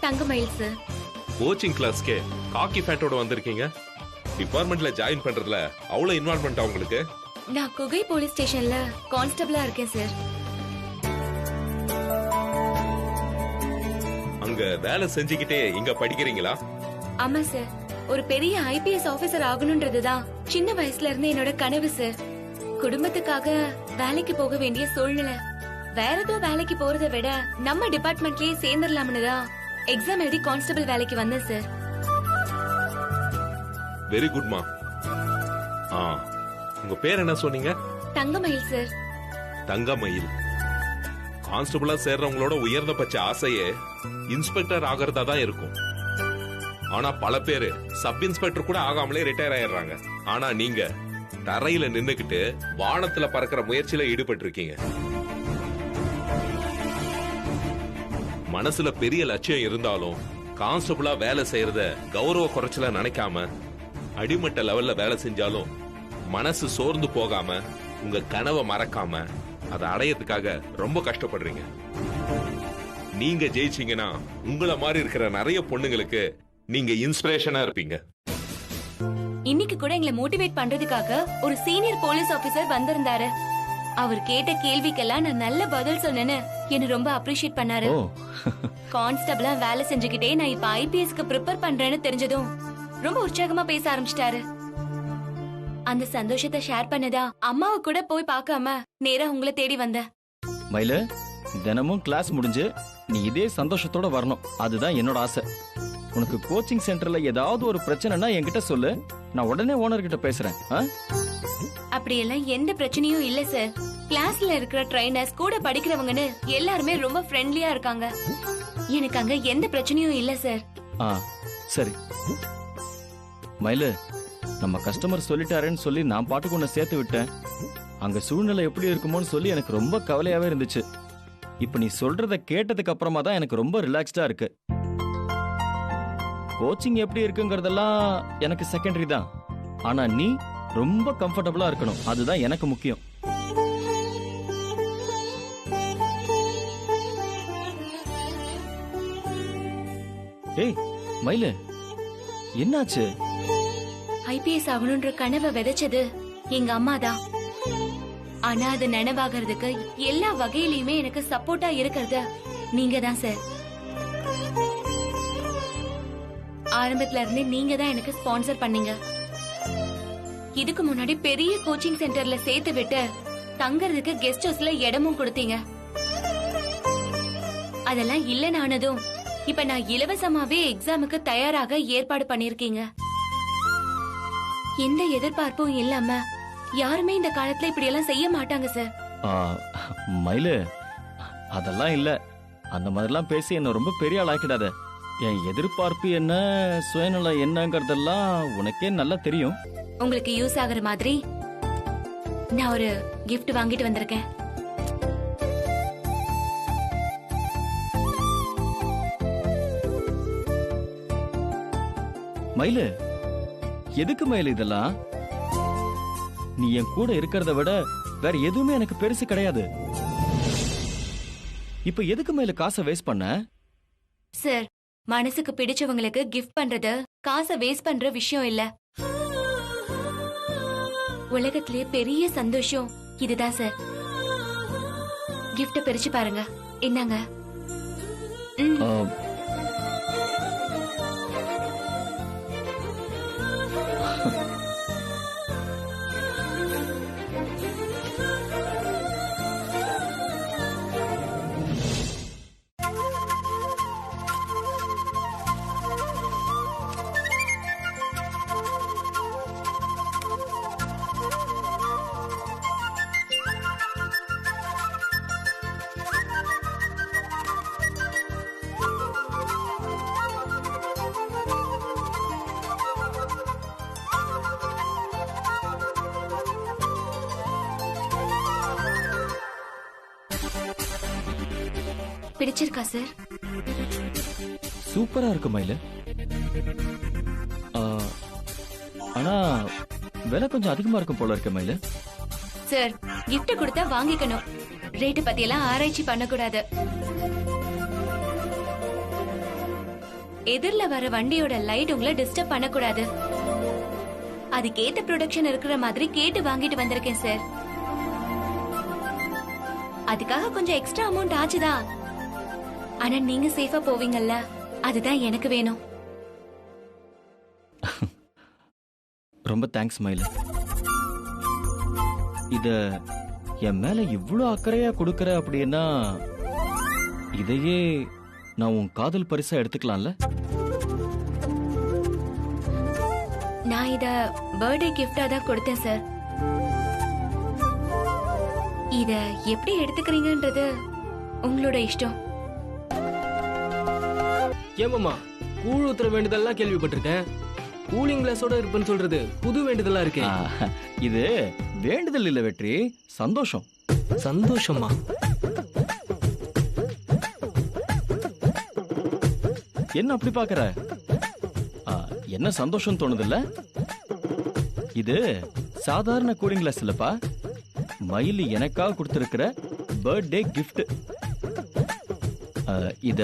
[SPEAKER 3] Thangamayil sir.
[SPEAKER 14] Coaching கிளாஸ்க்கு காக்கி ஃபேட்டோட வந்திருக்கீங்க. டிபார்ட்மெண்ட்ல ஜாயின் பண்றதுல அவ்வளவு இன்வால்வ்மெண்ட் உங்களுக்கு?
[SPEAKER 3] நான் குகை போலீஸ் ஸ்டேஷன்ல கான்ஸ்டபிளா இருக்கேன் சார்.
[SPEAKER 14] அங்க வேலை செஞ்சுக்கிட்டே இங்க படிக்கிறீங்களா?
[SPEAKER 3] ஆமா சார். ஒரு பெரிய ஐபிஎஸ் ஆபீசர் ஆகணும்ன்றதுதான் சின்ன வயசுல இருந்து என்னோட கனவு சார். குடும்பத்துக்காக வேலைக்கு போக வேண்டிய சூழ்நிலை. வேற ஏதோ வேலைக்கு போறதை விட நம்ம டிபார்ட்மெண்ட்லயே சேர்ந்துடலாம்னு தான் எக்ஸாம் எழுதி கான்ஸ்டபிள் வேலைக்கு வந்தேன் சார்.
[SPEAKER 14] வெரி குட்மா. உங்க பேர் என்ன சொன்னீங்க?
[SPEAKER 3] தங்கமயில் சார்.
[SPEAKER 14] தங்கமயில். கான்ஸ்டபிளா சேர்றவங்களோட உயர்ந்தபட்ச ஆசையே இன்ஸ்பெக்டர் ஆகிறதா தான் இருக்கும். ஆனா பல பேரு சப் இன்ஸ்பெக்டர் கூட ஆகாமலே ரிட்டையர் ஆயிடுறாங்க. ஆனா நீங்க தரையில நின்னுக்கிட்டு வானத்துல பறக்கிற முயற்சியில ஈடுபட்டு இருக்கீங்க. மனசுல பெரிய லட்சியம் இருந்தாலும் கான்ஸ்டபிளா வேலை செய்யறத கௌரவ குறைச்சல நினைக்காம அடிமட்ட லெவல்ல வேலை செஞ்சாலும் மனசு சோர்ந்து போகாம உங்க கனவை மறக்காம அதை அடையறதுக்காக ரொம்ப கஷ்டப்படுறீங்க. நீங்க ஜெயிச்சீங்கன்னா உங்களை மாதிரி இருக்கிற நிறைய பொண்ணுங்களுக்கு நீங்க இன்ஸ்பிரேஷனா இருப்பீங்க.
[SPEAKER 3] இன்னைக்கு கூட எங்களை மோட்டிவேட் பண்றதுக்காக ஒரு சீனியர் போலீஸ் ஆபீசர் வந்திருந்தாரு. அவர் கேட்ட கேள்விக்கெல்லாம் நான் நல்ல பதில் சொன்னேன்னு என்ன ரொம்ப அப்ரிஷியேட் பண்ணாரு.
[SPEAKER 1] ஓ
[SPEAKER 3] கான்ஸ்டபிளா வேலை செஞ்சுக்கிட்டே நான் இப்ப ஐபிஎஸ்க்கு ப்ரிப்பேர் பண்றேன்னு தெரிஞ்சதும் ரொம்ப உற்சாகமா பேச ஆரம்பிச்சிட்டாரு. அந்த சந்தோஷத்தை ஷேர் பண்ணதா அம்மாவை கூட போய் பார்க்காம நேரா உங்களை தேடி வந்தேன்.
[SPEAKER 1] மயிலு, தினமும் கிளாஸ் முடிஞ்சு நீ இதே சந்தோஷத்தோட வரணும், அதுதான் என்னோட ஆசை. உனக்கு கோச்சிங் சென்டர்ல ஏதாவது ஒரு பிரச்சனைனா என்கிட்ட சொல்லு, நான் உடனே ஓனர் கிட்ட பேசுறேன்.
[SPEAKER 3] அப்படியெல்லாம் எந்த பிரச்சனையும் இல்ல சார். கிளாஸ்ல இருக்கிற ட்ரைனர்ஸ் கூட படிக்கிறவங்கன்னு எல்லாருமே ரொம்ப ஃப்ரெண்ட்லியா இருக்காங்க. எனக்கு அங்க எந்த பிரச்சனையும் இல்ல சார்.
[SPEAKER 1] சரி மயிலு, நம்ம கஸ்டமர் சொல்லிட்டாருன்னு சொல்லி நான் பாட்டுக்கு உன்னை சேர்த்து விட்டேன். அங்க சூழ்நிலை எப்படி இருக்குமோன்னு சொல்லி எனக்கு ரொம்ப கவலையாவே இருந்துச்சு. இப்ப நீ சொல்றத கேட்டதுக்கு அப்புறமா தான் எனக்கு ரொம்ப ரிலாக்ஸ்டா இருக்கு. கோச்சிங் எப்படி இருக்குங்கிறதெல்லாம் எனக்கு செகண்டரி தான். ஆனா நீ ரொம்ப கம்ஃபர்டபுளா இருக்கணும், அதுதான் எனக்கு முக்கியம். ஏய் மயிலு, என்னாச்சு?
[SPEAKER 3] ஐபிஎஸ் ஆகணும்ன்ற கனவை விதைச்சது எங்க அம்மா தான். ஆனா அது நினைவாகிறதுக்கு எல்லா வகையிலயுமே எனக்கு சப்போர்ட்டா இருக்கிறது நீங்க தான் சார். ஆரம்பத்துல இருந்தே நீங்க தான் எனக்கு ஸ்பான்சர் பண்ணீங்க. இதுக்கு முன்னாடி பெரிய கோச்சிங் சென்டர்ல சேர்த்து விட்டு தங்கறதுக்கு கெஸ்ட் ஹவுஸ்ல இடமும் கொடுத்தீங்க. அதெல்லாம் இல்லைனானதும் இப்ப நான் இலவசமாவே எக்ஸாமுக்கு தயாராக ஏற்பாடு பண்ணிருக்கீங்க. எந்த எதிர்பார்ப்பும் இல்லாம யாருமே இந்த காலத்துல இப்படி எல்லாம் செய்ய மாட்டாங்க சார்.
[SPEAKER 1] மயிலு, அதெல்லாம் இல்ல. அந்த மாதிரிலாம் பேசி என்ன ரொம்ப பெரிய ஆள் ஆக்கிடாத. என் எதிர்பார்ப்பு என்ன, சுயநலம் என்னங்கறதெல்லாம் உனக்கே நல்லா தெரியும்.
[SPEAKER 3] உங்களுக்கு யூஸ் ஆகுற மாதிரி நான் ஒரு gift வாங்கிட்டு வந்திருக்கேன்.
[SPEAKER 1] மயிலு, எதுக்கு மயிலு இதெல்லாம்? நீ என் கூட இருக்கிறத விட வேற எதுவுமே எனக்கு பெருசு கிடையாது. இப்ப எதுக்கு மயிலு காசை வேஸ்ட் பண்ண?
[SPEAKER 3] சார், மனசுக்கு பிடிச்சவங்களுக்கு கிஃப்ட் பண்றது காசை வேஸ்ட் பண்ற விஷயம் இல்ல. உலகத்திலே பெரிய சந்தோஷம் இதுதான் சார். கிஃப்ட பிரிச்சு பாருங்க. என்னங்க? பிடிச்சிருக்கா சார்?
[SPEAKER 1] சூப்பரா இருக்கு மயிலு. ஆனா விலை கொஞ்சம் அதிகமா இருக்கும் போல இருக்கு மயிலு.
[SPEAKER 3] சார், gift கொடுத்தா வாங்கிக்கணும். ரேட் பத்தி எல்லாம் ஆராய்ச்சி பண்ணக்கூடாது. எதிரில வர வண்டியோட லைட் உங்களை டிஸ்டர்ப் பண்ணக்கூடாது. அதுக்கேத்த ப்ரொடக்ஷன் இருக்கிற மாதிரி கேட்டு வாங்கிட்டு வந்திருக்கேன் சார். அதுக்காக கொஞ்சம் எக்ஸ்ட்ரா அமௌண்ட் ஆச்சுதான். ஆனா நீங்க சேஃபா போவீங்கல்ல, அதுதான் எனக்கு வேணும்.
[SPEAKER 1] ரொம்ப தேங்க்ஸ் மயிலு. இத என் மேல இவ்ளோ அக்கறையா கொடுக்கற அப்படின்னா இதையே நான் உன் காதல் பரிசா எடுத்துக்கலாம்ல?
[SPEAKER 3] நான் இத பர்த்டே கிஃப்டா தான் கொடுத்தேன் சார். இத எப்படி எடுத்துக்கிறீங்கன்றது உங்களோட இஷ்டம்.
[SPEAKER 8] ஏமாமா, கூழ் ஊத்துற வேண்டுதல்லாம் கேள்விப்பட்டிருக்கேன். கூலிங் கிளாஸோட இருப்புன்னு சொல்றது புது வேண்டுதலா இருக்கே.
[SPEAKER 1] இது வேண்டுதல் இல்ல வெற்றி, சந்தோஷம்.
[SPEAKER 8] சந்தோஷமா?
[SPEAKER 1] என்ன அப்படி பாக்குற? என்ன சந்தோஷம் தோணுதுல்ல? இது சாதாரண கூலிங் கிளாஸ் இல்லப்பா, மயில் எனக்காக கொடுத்திருக்கிற பர்த்டே கிஃப்ட். இத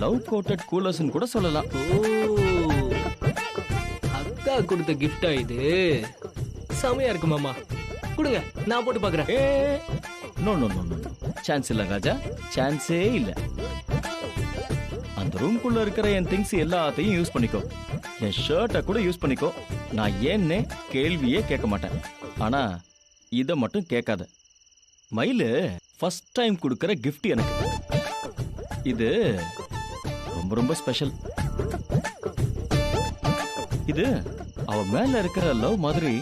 [SPEAKER 1] லவ் கோட்டட் கூலர்ஸ் கூட சொல்லலாம்.
[SPEAKER 8] அக்கா கொடுத்த கிஃப்டா இது? செமையா இருக்கு மாமா. கொடுங்க, நான் போட்டு பாக்குறேன்.
[SPEAKER 1] ஏ no no no no chance இல்ல ராஜா, சான்ஸே இல்ல. அந்த ரூம்குள்ள இருக்கிற என் திங்ஸ் எல்லாத்தையும் யூஸ் பண்ணிக்கோ, என் ஷர்ட்டை கூட யூஸ் பண்ணிக்கோ. நான் ஏன்னே கேள்வியே கேட்க மாட்டேன். ஆனா இத மட்டும் கேட்காத. மயிலு ஃபர்ஸ்ட் டைம் கொடுக்கிற gift எனக்கு. இது ரொம்ப ரொம்ப ஸ்பெஷல். இது அவ மேல இருக்கிற லவ் மாதிரி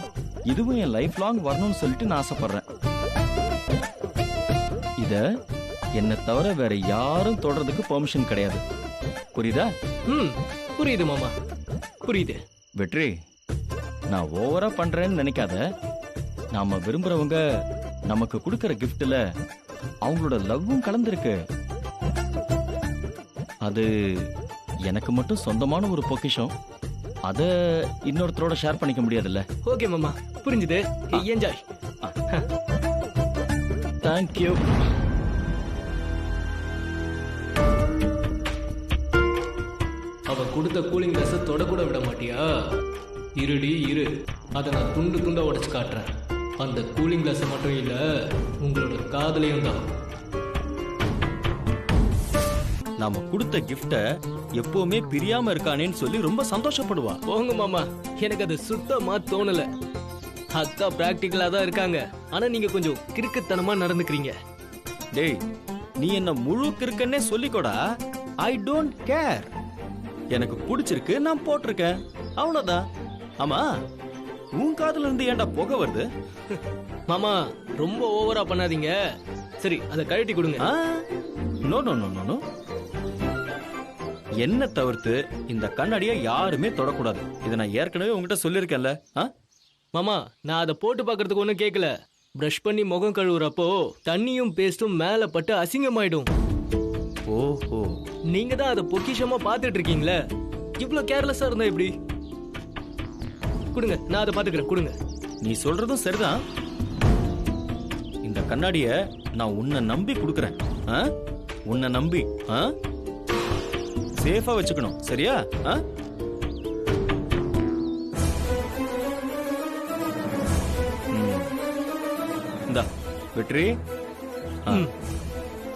[SPEAKER 1] இதுவும் என் லைஃப் லாங் வரணும்னு சொல்லிட்டு நான் ஆசைப்படுறேன். இத என்ன தவிர வேற யாரும் தொடறதுக்கு பெர்மிஷன் கிடையாது. புரியுதா?
[SPEAKER 8] புரியுது மாமா, புரியுது.
[SPEAKER 1] வெற்றி, நான் ஓவரா பண்றேன்னு நினைக்காத. நாம விரும்புறவங்க நமக்கு கொடுக்கிற கிஃப்ட்ல அவங்களோட லவ்வும் கலந்துருக்கு. அது எனக்கு மட்டும் சொந்தமான ஒரு பொக்கிஷம். அத இன்னொருத்தரோட ஷேர் பண்ணிக்க முடியாதுல்ல.
[SPEAKER 8] ஓகே மாமா, புரிஞ்சுது. என்ஜாய்.
[SPEAKER 1] தேங்க்யூ.
[SPEAKER 8] அவ கொடுத்த கூலிங் கிளாஸ தொடக்கூட விட மாட்டியா? இருடி இரு, அதை நான் துண்டு துண்டா உடைச்சு காட்டுறேன். அந்த கூலிங் கிளாஸ் மட்டும் இல்ல, உங்களோட காதலையும் தான்.
[SPEAKER 1] நாம கொடுத்த கிஃப்ட எப்பவுமே பிரியாம இருக்கானேன்னு சொல்லி ரொம்ப சந்தோஷப்படுவா.
[SPEAKER 8] போங்க மாமா, எனக்கு அது சுத்தமா தோணல. அக்கா பிராக்டிகலா தான் இருக்காங்க, ஆனா நீங்க கொஞ்சம் கிறுக்குத்தனமா நடந்துக்கிறீங்க.
[SPEAKER 1] டேய், நீ என்ன முழு கிறுக்கன்னே சொல்லிக்கோடா. I don't care. எனக்கு பிடிச்சிருக்கு, நான் போட்டிருக்கேன், அவ்வளவுதான். ஆமா, உன் காதுல இருந்து ஏன்டா புகை வருது?
[SPEAKER 8] மாமா ரொம்ப ஓவரா பண்ணாதீங்க. சரி, அதை கழட்டி கொடுங்க.
[SPEAKER 1] No no no no. என்ன தவிர்த்து இந்த கண்ணாடியை யாருமே தொடக்கூடாது. இதை நான் ஏற்கனவே உங்ககிட்ட சொல்லியிருக்கேன்ல.
[SPEAKER 8] மாமா, நான் அதை போட்டு பாக்குறதுக்கு ஒன்னும் கேட்கல. பிரஷ் பண்ணி முகம் கழுவுறப்போ தண்ணியும் பேஸ்டும் மேல பட்டு அசிங்கமாயிடும்.
[SPEAKER 1] ஓஹோ,
[SPEAKER 8] நீங்க தான் அதை பொக்கிஷமா பாத்துட்டு இருக்கீங்களே, இவ்வளவு கேர்லெஸ்ஸா இருந்தா எப்படி? கொடுங்க, நான் அதை பாத்துக்கிறேன். கொடுங்க.
[SPEAKER 1] நீ சொல்றதும் சரிதான். இந்த கண்ணாடிய நான் உன்னை நம்பி கொடுக்கறேன். உன்னை நம்பி சேஃபா வச்சுக்கணும், சரியா? இந்தா வெற்றி,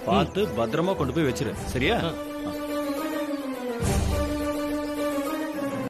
[SPEAKER 1] பார்த்து பத்திரமா கொண்டு போய் வச்சிரு, சரியா?